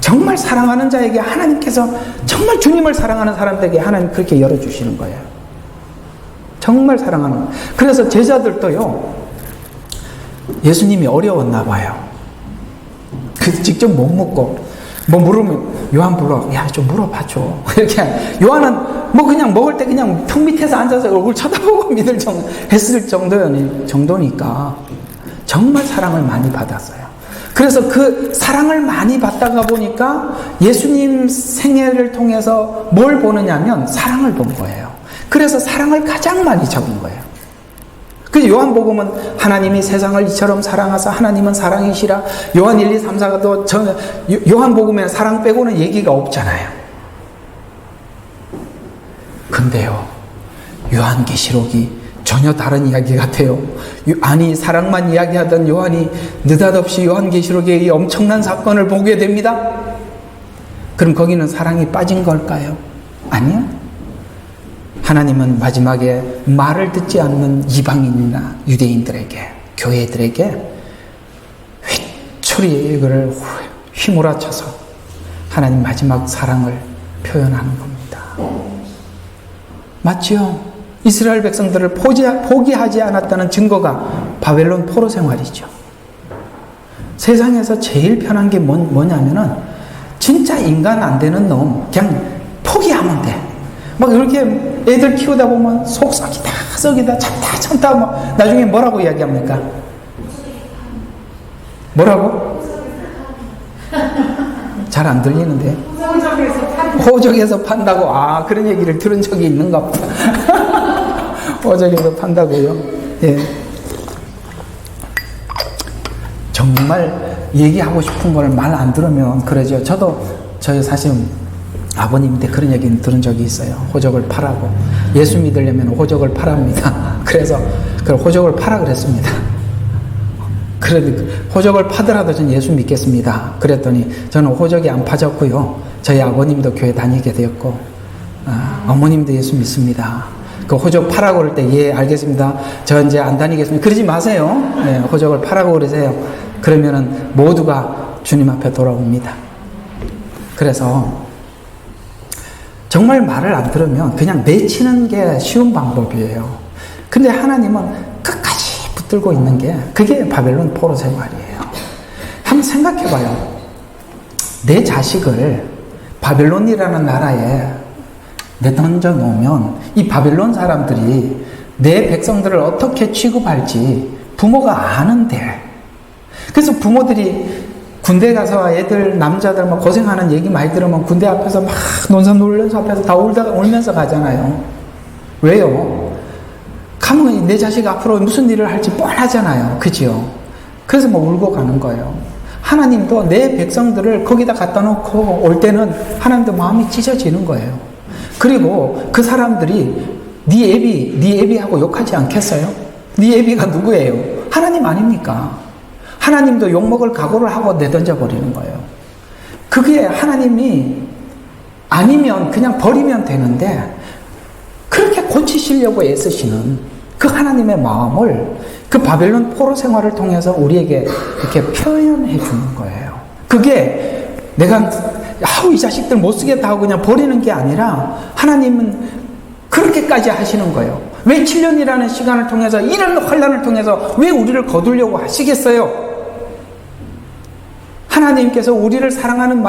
정말 사랑하는 자에게 하나님께서 정말 주님을 사랑하는 사람들에게 하나님 그렇게 열어주시는 거예요. 정말 사랑하는 거예요. 그래서 제자들도요 예수님이 어려웠나 봐요. 그래서 직접 못 묻고 뭐 물으면 요한 불러 야 좀 물어봐줘 이렇게 요한은 뭐 그냥 먹을 때 그냥 턱 밑에서 앉아서 얼굴 쳐다보고 했을 정도니까 정말 사랑을 많이 받았어요. 그래서 그 사랑을 많이 받다가 보니까 예수님 생애를 통해서 뭘 보느냐면 사랑을 본 거예요. 그래서 사랑을 가장 많이 적은 거예요. 그 요한복음은 하나님이 세상을 이처럼 사랑하사 하나님은 사랑이시라. 요한 1, 2, 3, 4도 요한복음에 사랑 빼고는 얘기가 없잖아요. 근데요 요한계시록이 전혀 다른 이야기 같아요. 아니 사랑만 이야기하던 요한이 느닷없이 요한계시록에 이 엄청난 사건을 보게 됩니다. 그럼 거기는 사랑이 빠진 걸까요? 아니요. 하나님은 마지막에 말을 듣지 않는 이방인이나 유대인들에게, 교회들에게 회초리 이거를 휘몰아쳐서 하나님 마지막 사랑을 표현하는 겁니다. 맞지요? 이스라엘 백성들을 포기하지 않았다는 증거가 바벨론 포로 생활이죠. 세상에서 제일 편한 게 뭐냐면은 진짜 인간 안 되는 놈 그냥 포기하면 돼. 막 이렇게 애들 키우다 보면 속 썩이다 참다 막 나중에 뭐라고 이야기합니까? 뭐라고? 잘 안 들리는데. 호적에서 판다고. 아, 그런 얘기를 들은 적이 있는가 보다. 호적에서 판다고요. 예. 정말 얘기하고 싶은 걸 말 안 들으면 그러죠. 저희 사실 아버님한테 그런 얘기는 들은 적이 있어요. 호적을 파라고. 예수 믿으려면 호적을 파랍니다. 그래서 그 호적을 파라 그랬습니다. 그래도 호적을 파더라도 전 예수 믿겠습니다. 그랬더니 저는 호적이 안 파졌고요. 저희 아버님도 교회 다니게 되었고, 어머님도 예수 믿습니다. 그 호적 파라고 그럴 때, 예, 알겠습니다. 저 이제 안 다니겠습니다. 그러지 마세요. 네, 호적을 파라고 그러세요. 그러면은 모두가 주님 앞에 돌아옵니다. 그래서 정말 말을 안 들으면 그냥 내치는 게 쉬운 방법이에요. 근데 하나님은 끝까지 붙들고 있는 게 그게 바벨론 포로 생활이에요. 한번 생각해봐요. 내 자식을 바벨론이라는 나라에 내던져 놓으면 이 바벨론 사람들이 내 백성들을 어떻게 취급할지 부모가 아는데, 그래서 부모들이 군대 가서 애들 남자들 막 고생하는 얘기 많이 들으면 군대 앞에서 막 논산 놀면서 앞에서 다 울면서 가잖아요. 왜요? 가면 내 자식 앞으로 무슨 일을 할지 뻔하잖아요. 그죠? 그래서 막 울고 가는 거예요. 하나님도 내 백성들을 거기다 갖다 놓고 올 때는 하나님도 마음이 찢어지는 거예요. 그리고 그 사람들이 네 애비하고 욕하지 않겠어요? 네 애비가 누구예요? 하나님 아닙니까? 하나님도 욕먹을 각오를 하고 내던져 버리는 거예요. 그게 하나님이 아니면 그냥 버리면 되는데 그렇게 고치시려고 애쓰시는 그 하나님의 마음을 그 바벨론 포로 생활을 통해서 우리에게 이렇게 표현해 주는 거예요. 그게 내가 이 자식들 못 쓰겠다 하고 그냥 버리는 게 아니라 하나님은 그렇게까지 하시는 거예요. 왜 7년이라는 시간을 통해서 이런 환난을 통해서 왜 우리를 거두려고 하시겠어요? 하나님께서 우리를 사랑하는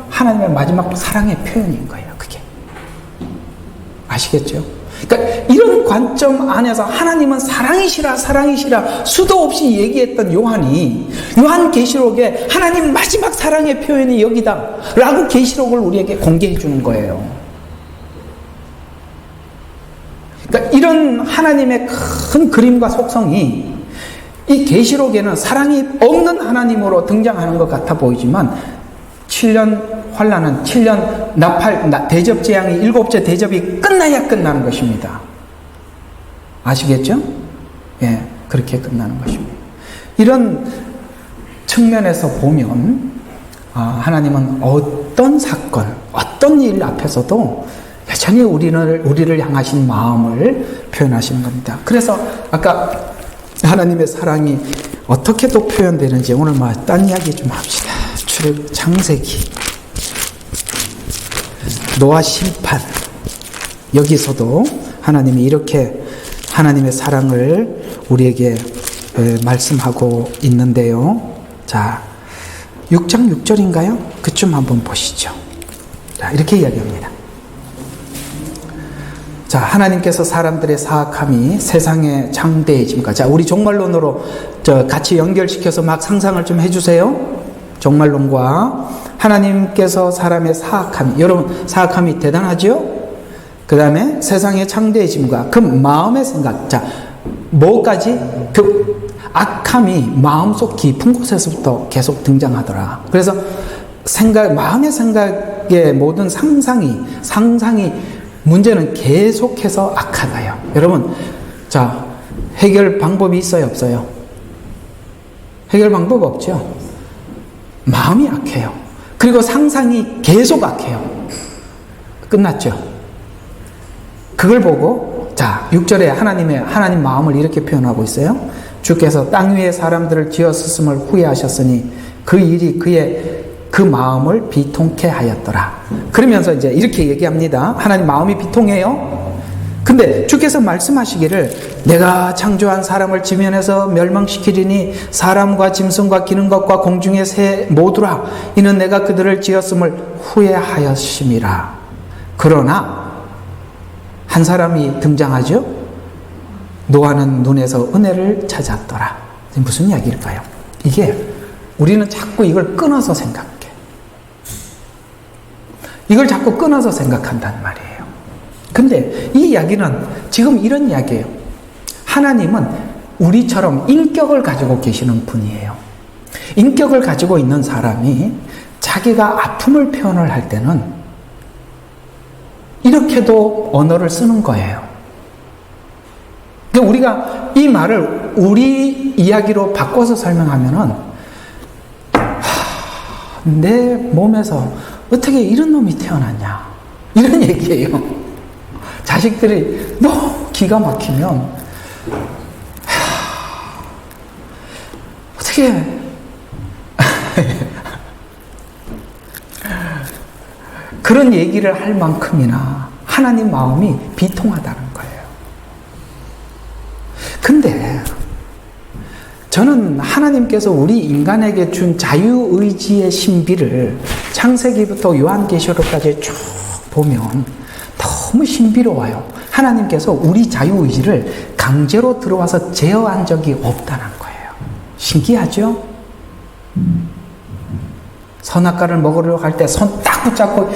하나님의 마지막 사랑의 표현인 거예요. 그게. 아시겠죠? 그러니까 이런 관점 안에서 하나님은 사랑이시라 수도 없이 얘기했던 요한계시록에 하나님 마지막 사랑의 표현이 여기다 라고 계시록을 우리에게 공개해 주는 거예요. 그러니까 이런 하나님의 큰 그림과 속성이 이 계시록에는 사랑이 없는 하나님으로 등장하는 것 같아 보이지만 7년 환난은 7년 대접 재앙이 7째 대접이 끝나야 끝나는 것입니다. 아시겠죠? 예, 그렇게 끝나는 것입니다. 이런 측면에서 보면 하나님은 어떤 사건, 어떤 일 앞에서도 여전히 우리를 향하신 마음을 표현하시는 겁니다. 그래서 아까 하나님의 사랑이 어떻게 또 표현되는지 오늘 딴 이야기 좀 합시다. 창세기, 노아 심판, 여기서도 하나님이 이렇게 하나님의 사랑을 우리에게 말씀하고 있는데요. 자, 6장 6절인가요? 그쯤 한번 보시죠. 자, 이렇게 이야기합니다. 자, 하나님께서 사람들의 사악함이 세상에 장대해짐과, 자, 우리 종말론으로 같이 연결시켜서 막 상상을 좀 해주세요. 종말론과 하나님께서 사람의 사악함, 여러분 사악함이 대단하죠? 그 다음에 세상의 장대해짐과 그 마음의 생각, 자, 뭐까지? 그 악함이 마음속 깊은 곳에서부터 계속 등장하더라. 그래서 마음의 생각의 모든 상상이 문제는 계속해서 악하다요. 여러분, 자, 해결 방법이 있어요, 없어요? 해결 방법 없죠? 마음이 악해요. 그리고 상상이 계속 악해요. 끝났죠? 그걸 보고 자 6절에 하나님 마음을 이렇게 표현하고 있어요. 주께서 땅 위에 사람들을 지었음을 후회하셨으니 그 일이 그의 그 마음을 비통케 하였더라. 그러면서 이제 이렇게 얘기합니다. 하나님 마음이 비통해요. 근데 주께서 말씀하시기를 내가 창조한 사람을 지면에서 멸망시키리니 사람과 짐승과 기는 것과 공중의 새 모두라. 이는 내가 그들을 지었음을 후회하였음이라. 그러나 한 사람이 등장하죠. 노아는 눈에서 은혜를 찾았더라. 무슨 이야기일까요? 이게 우리는 자꾸 이걸 끊어서 생각해. 이걸 자꾸 끊어서 생각한단 말이에요. 근데 이 이야기는 지금 이런 이야기예요. 하나님은 우리처럼 인격을 가지고 계시는 분이에요. 인격을 가지고 있는 사람이 자기가 아픔을 표현을 할 때는 이렇게도 언어를 쓰는 거예요. 그러니까 우리가 이 말을 우리 이야기로 바꿔서 설명하면은 내 몸에서 어떻게 이런 놈이 태어났냐 이런 얘기예요. 자식들이 너무 기가 막히면 어떻게 그런 얘기를 할 만큼이나 하나님 마음이 비통하다는 거예요. 근데 저는 하나님께서 우리 인간에게 준 자유의지의 신비를 창세기부터 요한계시록까지 쭉 보면 너무 신비로워요. 하나님께서 우리 자유의지를 강제로 들어와서 제어한 적이 없다는 거예요. 신기하죠? 선악과를 먹으려고 할 때 손 딱 붙잡고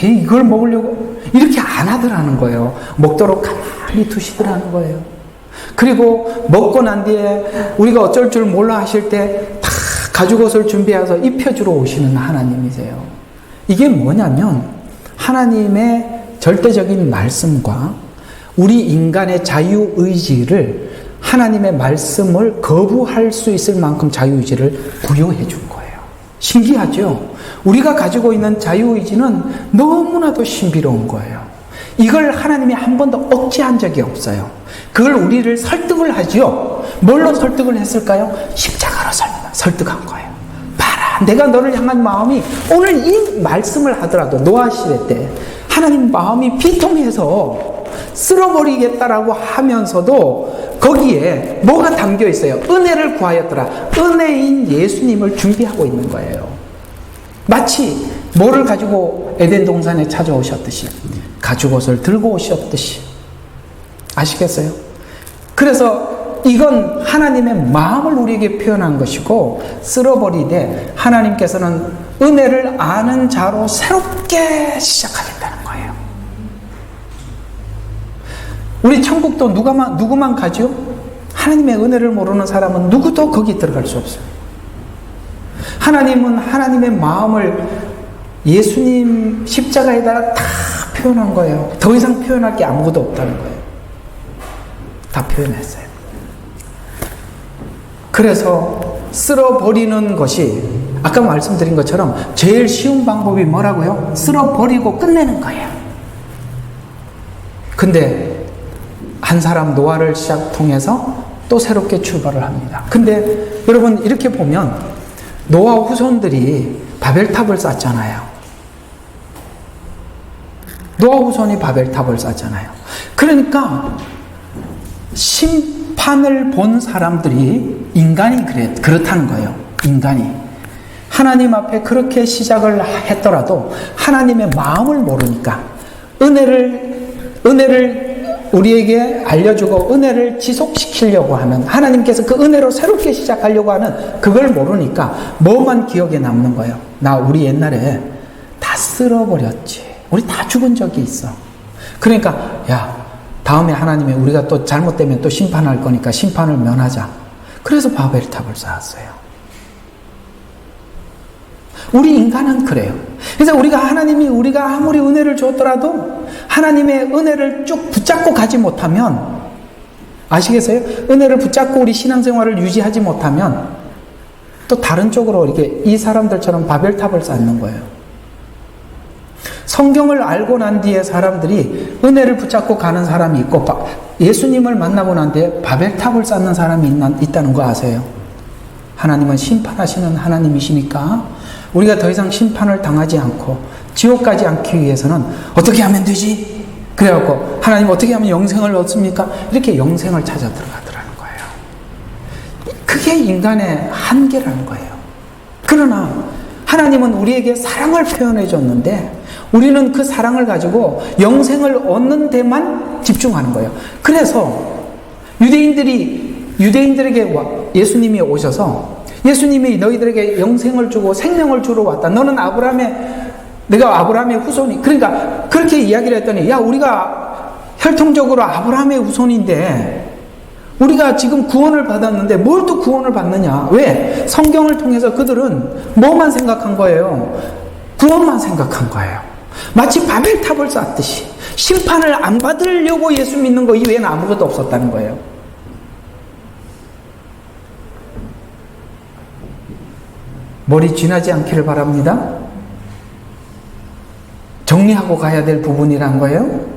이걸 먹으려고 이렇게 안 하더라는 거예요. 먹도록 가만히 두시더라는 거예요. 그리고 먹고 난 뒤에 우리가 어쩔 줄 몰라 하실 때 다 가죽옷을 준비해서 입혀주러 오시는 하나님이세요. 이게 뭐냐면 하나님의 절대적인 말씀과 우리 인간의 자유의지를 하나님의 말씀을 거부할 수 있을 만큼 자유의지를 부여해 준 거예요. 신기하죠? 우리가 가지고 있는 자유의지는 너무나도 신비로운 거예요. 이걸 하나님이 한 번도 억제한 적이 없어요. 그걸 우리를 설득을 하죠. 뭘로 설득을 했을까요? 십자가로 설득한 거예요. 봐라, 내가 너를 향한 마음이 오늘 이 말씀을 하더라도 노아 시대 때 하나님 마음이 비통해서 쓸어버리겠다라고 하면서도 거기에 뭐가 담겨 있어요? 은혜를 구하였더라. 은혜인 예수님을 준비하고 있는 거예요. 마치 뭐를 가지고 에덴 동산에 찾아오셨듯이 가죽옷을 들고 오셨듯이 아시겠어요? 그래서 이건 하나님의 마음을 우리에게 표현한 것이고 쓸어버리되 하나님께서는 은혜를 아는 자로 새롭게 시작하겠다는 거예요. 우리 천국도 누구만 가죠? 하나님의 은혜를 모르는 사람은 누구도 거기 들어갈 수 없어요. 하나님은 하나님의 마음을 예수님 십자가에다가 다 표현한 거예요. 더 이상 표현할 게 아무것도 없다는 거예요. 다 표현했어요. 그래서 쓸어버리는 것이 아까 말씀드린 것처럼 제일 쉬운 방법이 뭐라고요? 쓸어버리고 끝내는 거예요. 근데 한 사람 노아를 통해서 또 새롭게 출발을 합니다. 근데 여러분 이렇게 보면 노아 후손들이 바벨탑을 쌓잖아요. 노아 후손이 바벨탑을 쌓잖아요. 그러니까 심판을 본 사람들이 인간이 그렇다는 거예요. 인간이 하나님 앞에 그렇게 시작을 했더라도 하나님의 마음을 모르니까 은혜를 우리에게 알려주고 은혜를 지속시키려고 하는 하나님께서 그 은혜로 새롭게 시작하려고 하는 그걸 모르니까 뭐만 기억에 남는 거예요. 나 우리 옛날에 다 쓸어버렸지. 우리 다 죽은 적이 있어. 그러니까 야 다음에 하나님이 우리가 또 잘못되면 또 심판할 거니까 심판을 면하자. 그래서 바벨탑을 쌓았어요. 우리 인간은 그래요. 그래서 하나님이 우리가 아무리 은혜를 줬더라도 하나님의 은혜를 쭉 붙잡고 가지 못하면 아시겠어요? 은혜를 붙잡고 우리 신앙생활을 유지하지 못하면 또 다른 쪽으로 이렇게 이 사람들처럼 바벨탑을 쌓는 거예요. 성경을 알고 난 뒤에 사람들이 은혜를 붙잡고 가는 사람이 있고 예수님을 만나고 난 뒤에 바벨탑을 쌓는 사람이 있다는 거 아세요? 하나님은 심판하시는 하나님이시니까 우리가 더 이상 심판을 당하지 않고 지옥 가지 않기 위해서는 어떻게 하면 되지? 그래갖고 하나님 어떻게 하면 영생을 얻습니까? 이렇게 영생을 찾아 들어가더라는 거예요. 그게 인간의 한계라는 거예요. 그러나 하나님은 우리에게 사랑을 표현해 줬는데 우리는 그 사랑을 가지고 영생을 얻는 데만 집중하는 거예요. 그래서 유대인들에게 예수님이 오셔서 예수님이 너희들에게 영생을 주고 생명을 주러 왔다. 너는 내가 아브라함의 후손이. 그러니까 그렇게 이야기를 했더니 야, 우리가 혈통적으로 아브라함의 후손인데 우리가 지금 구원을 받았는데 뭘 또 구원을 받느냐? 왜? 성경을 통해서 그들은 뭐만 생각한 거예요? 구원만 생각한 거예요. 마치 바벨탑을 쌓듯이 심판을 안 받으려고 예수 믿는 거 이외에는 아무것도 없었다는 거예요. 머리 쥐나지 않기를 바랍니다. 정리하고 가야 될 부분이란 거예요.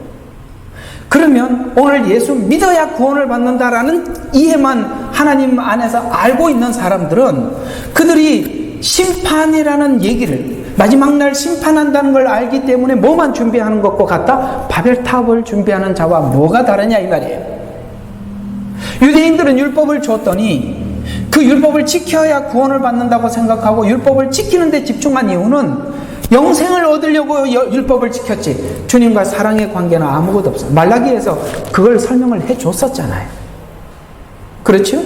그러면 오늘 예수 믿어야 구원을 받는다라는 이해만 하나님 안에서 알고 있는 사람들은 그들이 심판이라는 얘기를 마지막 날 심판한다는 걸 알기 때문에 뭐만 준비하는 것과 같다? 바벨탑을 준비하는 자와 뭐가 다르냐 이 말이에요. 유대인들은 율법을 줬더니 그 율법을 지켜야 구원을 받는다고 생각하고 율법을 지키는 데 집중한 이유는 영생을 얻으려고 율법을 지켰지 주님과 사랑의 관계는 아무것도 없어요. 말라기에서 그걸 설명을 해줬었잖아요. 그렇죠?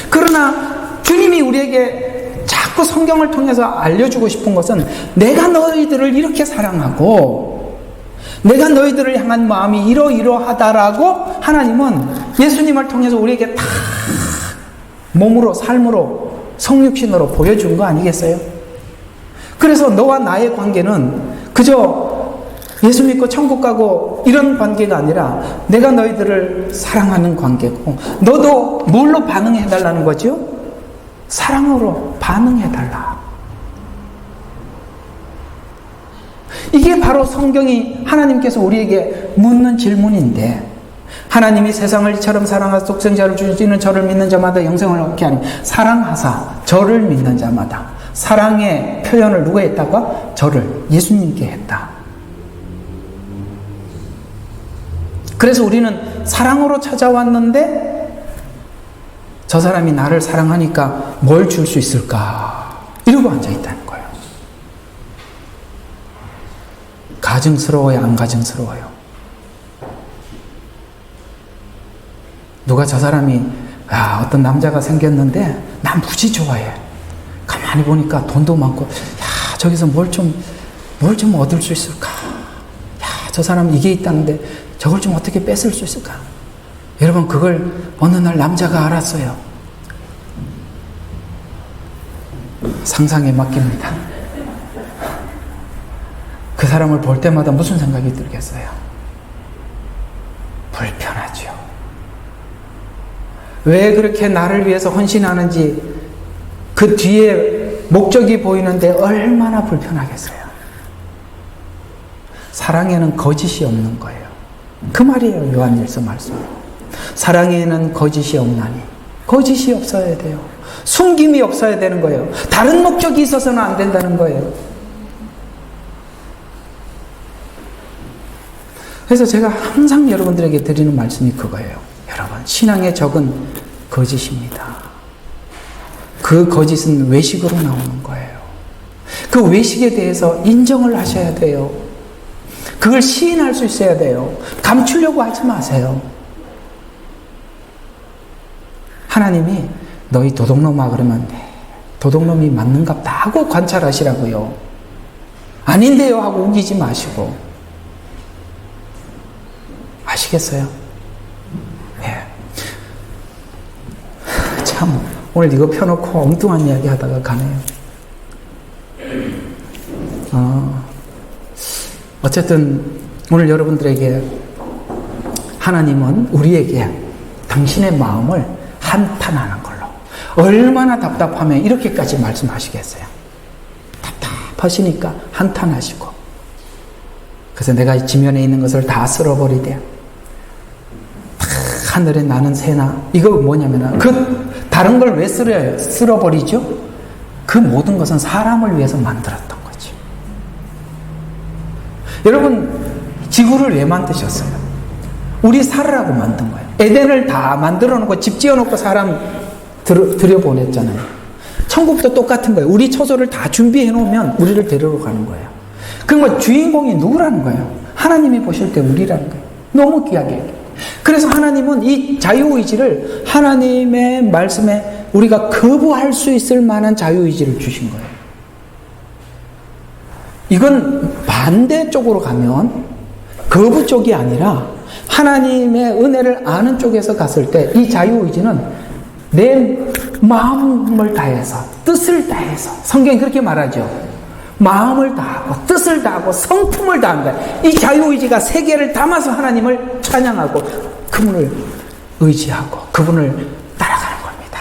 그러나 주님이 우리에게 자꾸 성경을 통해서 알려주고 싶은 것은 내가 너희들을 이렇게 사랑하고 내가 너희들을 향한 마음이 이러이러하다라고 하나님은 예수님을 통해서 우리에게 다 몸으로 삶으로 성육신으로 보여준 거 아니겠어요? 그래서 너와 나의 관계는 그저 예수 믿고 천국 가고 이런 관계가 아니라 내가 너희들을 사랑하는 관계고 너도 뭘로 반응해달라는 거죠? 사랑으로 반응해달라. 이게 바로 성경이 하나님께서 우리에게 묻는 질문인데 하나님이 세상을 이처럼 사랑하사 독생자를 주시는 저를 믿는 자마다 영생을 얻게 하니 사랑하사 저를 믿는 자마다 사랑의 표현을 누가 했다고? 저를 예수님께 했다. 그래서 우리는 사랑으로 찾아왔는데 저 사람이 나를 사랑하니까 뭘 줄 수 있을까? 이러고 앉아있다는 거예요. 가증스러워요? 안 가증스러워요? 누가 저 사람이 어떤 남자가 생겼는데 난 무지 좋아해. 가만히 보니까 돈도 많고 저기서 뭘 좀 얻을 수 있을까? 저 사람 이게 있다는데 저걸 좀 어떻게 뺏을 수 있을까? 여러분 그걸 어느 날 남자가 알았어요. 상상에 맡깁니다. 그 사람을 볼 때마다 무슨 생각이 들겠어요? 불편하죠. 왜 그렇게 나를 위해서 헌신하는지 그 뒤에 목적이 보이는데 얼마나 불편하겠어요. 사랑에는 거짓이 없는 거예요. 그 말이에요. 요한일서 말씀. 사랑에는 거짓이 없나니. 거짓이 없어야 돼요. 숨김이 없어야 되는 거예요. 다른 목적이 있어서는 안 된다는 거예요. 그래서 제가 항상 여러분들에게 드리는 말씀이 그거예요. 여러분, 신앙의 적은 거짓입니다. 그 거짓은 외식으로 나오는 거예요. 그 외식에 대해서 인정을 하셔야 돼요. 그걸 시인할 수 있어야 돼요. 감추려고 하지 마세요. 하나님이 너희 도둑놈아 그러면 도둑놈이 맞는갑다 하고 관찰하시라고요. 아닌데요 하고 우기지 마시고. 아시겠어요? 네. 참 오늘 이거 펴놓고 엉뚱한 이야기 하다가 가네요. 어쨌든 오늘 여러분들에게 하나님은 우리에게 당신의 마음을 한탄하는 걸로 얼마나 답답하면 이렇게까지 말씀하시겠어요. 답답하시니까 한탄하시고 그래서 내가 지면에 있는 것을 다 쓸어버리되 하늘에 나는 새나. 이거 뭐냐면 다른 걸 왜 쓸어버리죠? 그 모든 것은 사람을 위해서 만들었던 거죠. 여러분, 지구를 왜 만드셨어요? 우리 살으라고 만든 거예요. 에덴을 다 만들어 놓고 집 지어 놓고 사람 들여보냈잖아요. 천국도 똑같은 거예요. 우리 처소를 다 준비해 놓으면 우리를 데리러 가는 거예요. 그럼 주인공이 누구라는 거예요? 하나님이 보실 때 우리라는 거예요. 너무 귀하게. 그래서 하나님은 이 자유의지를 하나님의 말씀에 우리가 거부할 수 있을 만한 자유의지를 주신 거예요. 이건 반대쪽으로 가면 거부 쪽이 아니라 하나님의 은혜를 아는 쪽에서 갔을 때 이 자유의지는 내 마음을 다해서 뜻을 다해서 성경이 그렇게 말하죠. 마음을 다하고 뜻을 다하고 성품을 다한다. 이 자유의지가 세계를 담아서 하나님을 찬양하고 그분을 의지하고 그분을 따라가는 겁니다.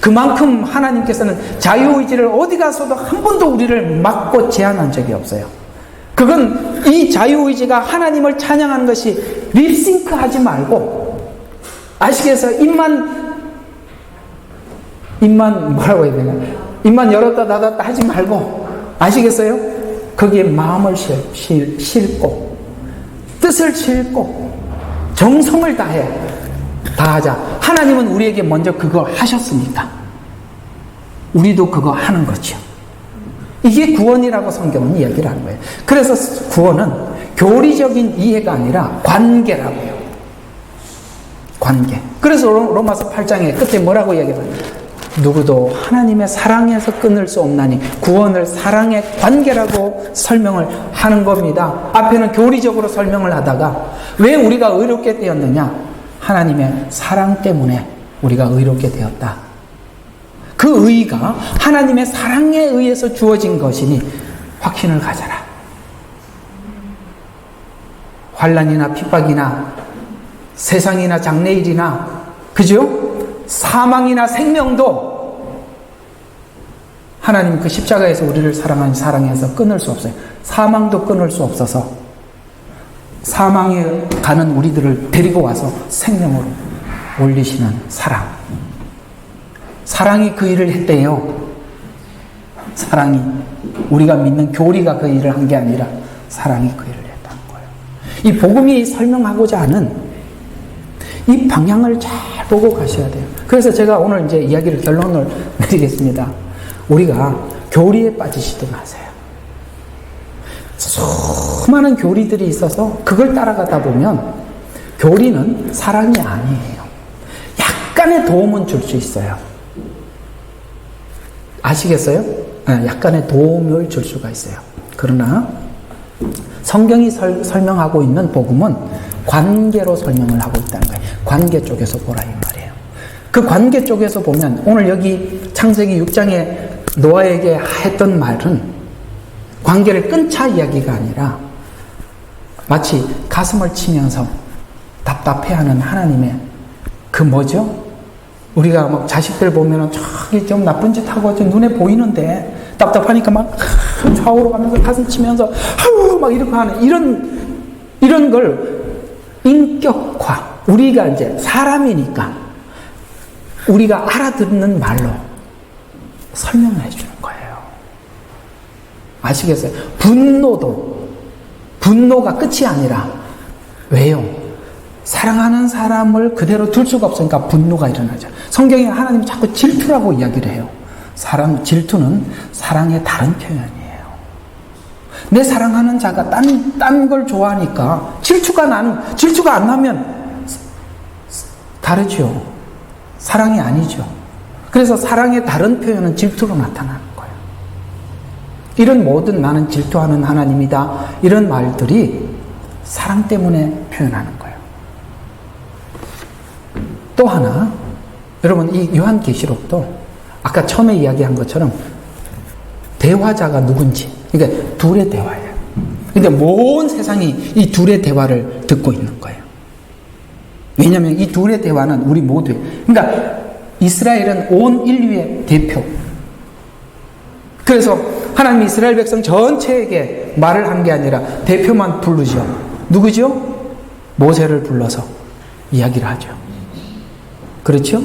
그만큼 하나님께서는 자유의지를 어디 가서도 한 번도 우리를 막고 제한한 적이 없어요. 그건 이 자유의지가 하나님을 찬양하는 것이 립싱크 하지 말고, 아시겠어요? 입만 뭐라고 해야 되나? 입만 열었다 닫았다 하지 말고, 아시겠어요? 거기에 마음을 싣고 뜻을 싣고 정성을 다하자. 하나님은 우리에게 먼저 그거 하셨으니까 우리도 그거 하는 거죠. 이게 구원이라고 성경은 이야기를 하는 거예요. 그래서 구원은 교리적인 이해가 아니라 관계라고요. 관계. 그래서 로마서 8장의 끝에 뭐라고 이야기해요? 누구도 하나님의 사랑에서 끊을 수 없나니 구원을 사랑의 관계라고 설명을 하는 겁니다. 앞에는 교리적으로 설명을 하다가 왜 우리가 의롭게 되었느냐? 하나님의 사랑 때문에 우리가 의롭게 되었다. 그 의의가 하나님의 사랑에 의해서 주어진 것이니 확신을 가져라. 환난이나 핍박이나 세상이나 장래일이나, 그죠? 사망이나 생명도 하나님 그 십자가에서 우리를 사랑한 사랑에서 끊을 수 없어요. 사망도 끊을 수 없어서 사망에 가는 우리들을 데리고 와서 생명으로 올리시는 사랑. 사랑이 그 일을 했대요. 사랑이, 우리가 믿는 교리가 그 일을 한 게 아니라 사랑이 그 일을 했다는 거예요. 이 복음이 설명하고자 하는 이 방향을 잘 보고 가셔야 돼요. 그래서 제가 오늘 이제 이야기를 결론을 내리겠습니다. 우리가 교리에 빠지지도 마세요. 수많은 교리들이 있어서 그걸 따라가다 보면 교리는 사랑이 아니에요. 약간의 도움은 줄 수 있어요. 아시겠어요? 약간의 도움을 줄 수가 있어요. 그러나 성경이 설명하고 있는 복음은 관계로 설명을 하고 있다는 거예요. 관계 쪽에서 보라 이 말이에요. 그 관계 쪽에서 보면 오늘 여기 창세기 6장에 노아에게 했던 말은 관계를 끊자 이야기가 아니라 마치 가슴을 치면서 답답해하는 하나님의 그 뭐죠? 우리가 막 자식들 보면은 저기 좀 나쁜 짓 하고 좀 눈에 보이는데 답답하니까 막 좌우로 가면서 가슴 치면서 아유 막 이렇게 하는 이런 걸 인격화. 우리가 이제 사람이니까 우리가 알아듣는 말로 설명을 해주는 거예요. 아시겠어요? 분노가 끝이 아니라 왜요? 사랑하는 사람을 그대로 둘 수가 없으니까 분노가 일어나죠. 성경에 하나님이 자꾸 질투라고 이야기를 해요. 질투는 사랑의 다른 표현이에요. 내 사랑하는 자가 딴 걸 좋아하니까 질투가 안 나면 다르죠. 사랑이 아니죠. 그래서 사랑의 다른 표현은 질투로 나타나는 거예요. 이런 모든 나는 질투하는 하나님이다. 이런 말들이 사랑 때문에 표현하는 거예요. 또 하나, 여러분 이 요한계시록도 아까 처음에 이야기한 것처럼 대화자가 누군지, 그러니까 둘의 대화예요. 그러니까 온 세상이 이 둘의 대화를 듣고 있는 거예요. 왜냐하면 이 둘의 대화는 우리 모두의, 그러니까 이스라엘은 온 인류의 대표. 그래서 하나님이 이스라엘 백성 전체에게 말을 한 게 아니라 대표만 부르죠. 누구죠? 모세를 불러서 이야기를 하죠. 그렇죠?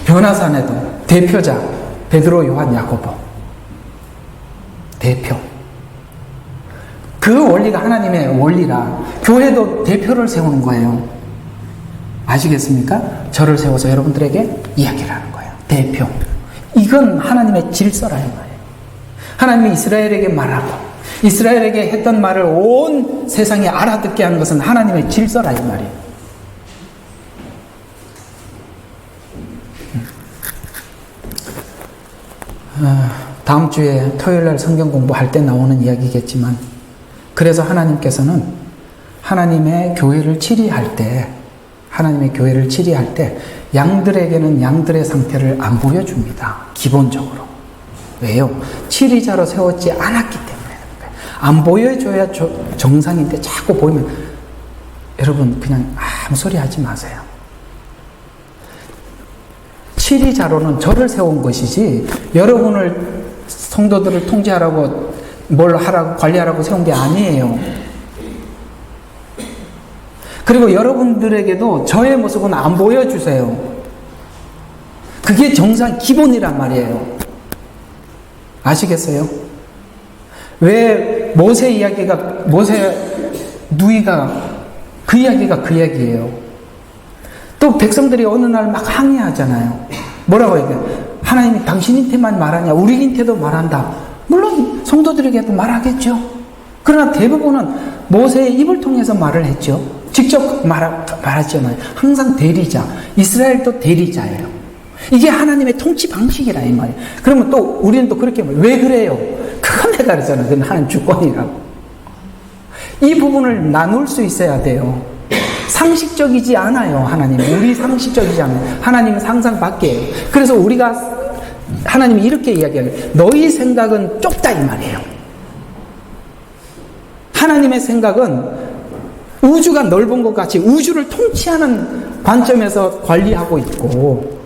변화산에도 대표자 베드로, 요한, 야고보 대표. 그 원리가 하나님의 원리라 교회도 대표를 세우는 거예요. 아시겠습니까? 저를 세워서 여러분들에게 이야기를 하는 거예요. 대표. 이건 하나님의 질서라 이 말이에요. 하나님이 이스라엘에게 말하고 이스라엘에게 했던 말을 온 세상이 알아듣게 하는 것은 하나님의 질서라 이 말이에요. 다음 주에 토요일날 성경 공부할 때 나오는 이야기겠지만, 그래서 하나님께서는 하나님의 교회를 치리할 때 양들에게는 양들의 상태를 안 보여줍니다. 기본적으로. 왜요? 치리자로 세웠지 않았기 때문에. 안 보여줘야 정상인데 자꾸 보이면 여러분 그냥 아무 소리 하지 마세요. 치리자로는 저를 세운 것이지 여러분을 성도들을 통제하라고 뭘 하라고 관리하라고 세운 게 아니에요. 그리고 여러분들에게도 저의 모습은 안 보여주세요. 그게 정상 기본이란 말이에요. 아시겠어요? 왜 모세 누이가 그 이야기가 그 얘기예요. 또 백성들이 어느 날 막 항의하잖아요. 뭐라고 얘기해요? 하나님이 당신한테만 말하냐? 우리한테도 말한다. 물론 성도들에게도 말하겠죠. 그러나 대부분은 모세의 입을 통해서 말을 했죠. 직접 말하잖아요. 항상 대리자. 이스라엘도 대리자예요. 이게 하나님의 통치 방식이라 이 말이에요. 그러면 또 우리는 또 그렇게 말해요. 왜 그래요? 그건 내가 그러잖아요. 그건 하나님 주권이라고. 이 부분을 나눌 수 있어야 돼요. 상식적이지 않아요. 하나님은. 우리 상식적이지 않아요. 하나님은 상상 밖이에요. 그래서 하나님이 이렇게 이야기해요. 너희 생각은 좁다 이 말이에요. 하나님의 생각은 우주가 넓은 것 같이 우주를 통치하는 관점에서 관리하고 있고,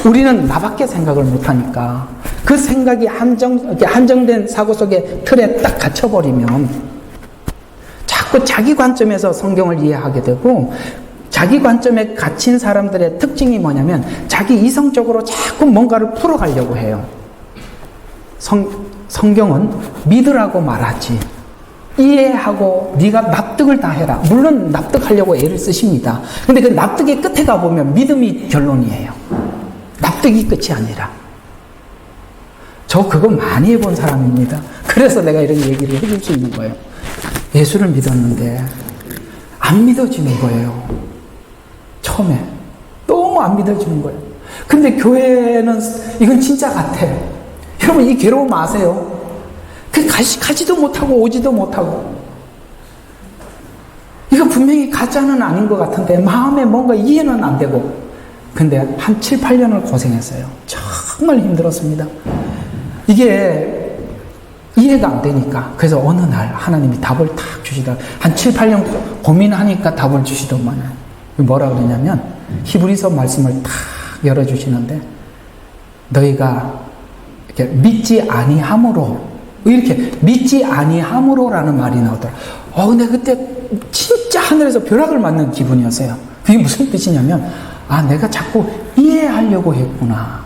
우리는 나밖에 생각을 못하니까 그 생각이 한정된 사고 속의 틀에 딱 갇혀버리면 자꾸 자기 관점에서 성경을 이해하게 되고, 자기 관점에 갇힌 사람들의 특징이 뭐냐면 자기 이성적으로 자꾸 뭔가를 풀어가려고 해요. 성경은 믿으라고 말하지, 이해하고 네가 납득을 다 해라. 물론 납득하려고 애를 쓰십니다. 근데 그 납득의 끝에 가보면 믿음이 결론이에요. 납득이 끝이 아니라. 저 그거 많이 해본 사람입니다. 그래서 내가 이런 얘기를 해줄 수 있는 거예요. 예수를 믿었는데 안 믿어지는 거예요. 처음에 너무 안 믿어지는 거예요. 근데 교회는 이건 진짜 같아. 여러분 이 괴로움 아세요? 가지도 못하고 오지도 못하고. 이거 분명히 가짜는 아닌 것 같은데 마음에 뭔가 이해는 안 되고. 근데 한 7, 8년을 고생했어요. 정말 힘들었습니다. 이게 이해가 안 되니까. 그래서 어느 날 하나님이 답을 탁 주시더라. 한 7, 8년 고민하니까 답을 주시더만. 뭐라 그러냐면 히브리서 말씀을 탁 열어주시는데, 너희가 이렇게 믿지 아니함으로, 이렇게 믿지 아니함으로라는 말이 나오더라. 근데 그때 진짜 하늘에서 벼락을 맞는 기분이었어요. 그게 무슨 뜻이냐면, 내가 자꾸 이해하려고 했구나.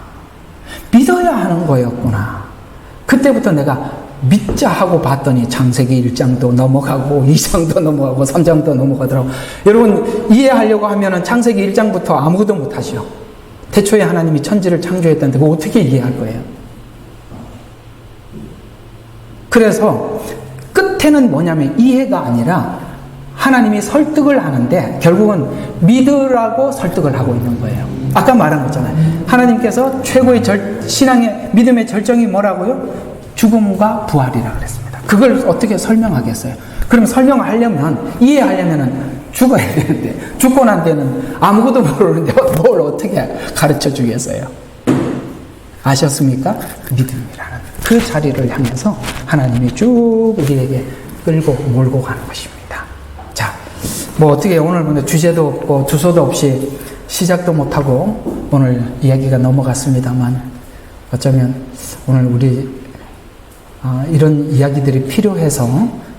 믿어야 하는 거였구나. 그때부터 내가 믿자 하고 봤더니 창세기 1장도 넘어가고 2장도 넘어가고 3장도 넘어가더라고. 여러분 이해하려고 하면은 창세기 1장부터 아무것도 못하시오. 태초에 하나님이 천지를 창조했다는데 그거 어떻게 이해할 거예요? 그래서 끝에는 뭐냐면 이해가 아니라 하나님이 설득을 하는데 결국은 믿으라고 설득을 하고 있는 거예요. 아까 말한 거잖아요. 하나님께서 최고의 신앙의 믿음의 절정이 뭐라고요? 죽음과 부활이라 그랬습니다. 그걸 어떻게 설명하겠어요? 그럼 설명하려면, 이해하려면 죽어야 되는데, 죽고 난 데는 아무것도 모르는데 뭘 어떻게 가르쳐 주겠어요? 아셨습니까? 믿음이라는 그 자리를 향해서 하나님이 쭉 우리에게 끌고 몰고 가는 것입니다. 자, 어떻게 오늘 주제도 없고 주소도 없이 시작도 못하고 오늘 이야기가 넘어갔습니다만, 어쩌면 오늘 우리 이런 이야기들이 필요해서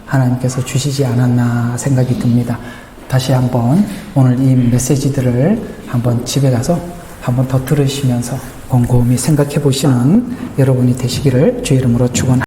하나님께서 주시지 않았나 생각이 듭니다. 다시 한번 오늘 이 메시지들을 한번 집에 가서 한번 더 들으시면서 곰곰이 생각해 보시는 여러분이 되시기를 주 이름으로 축원합니다.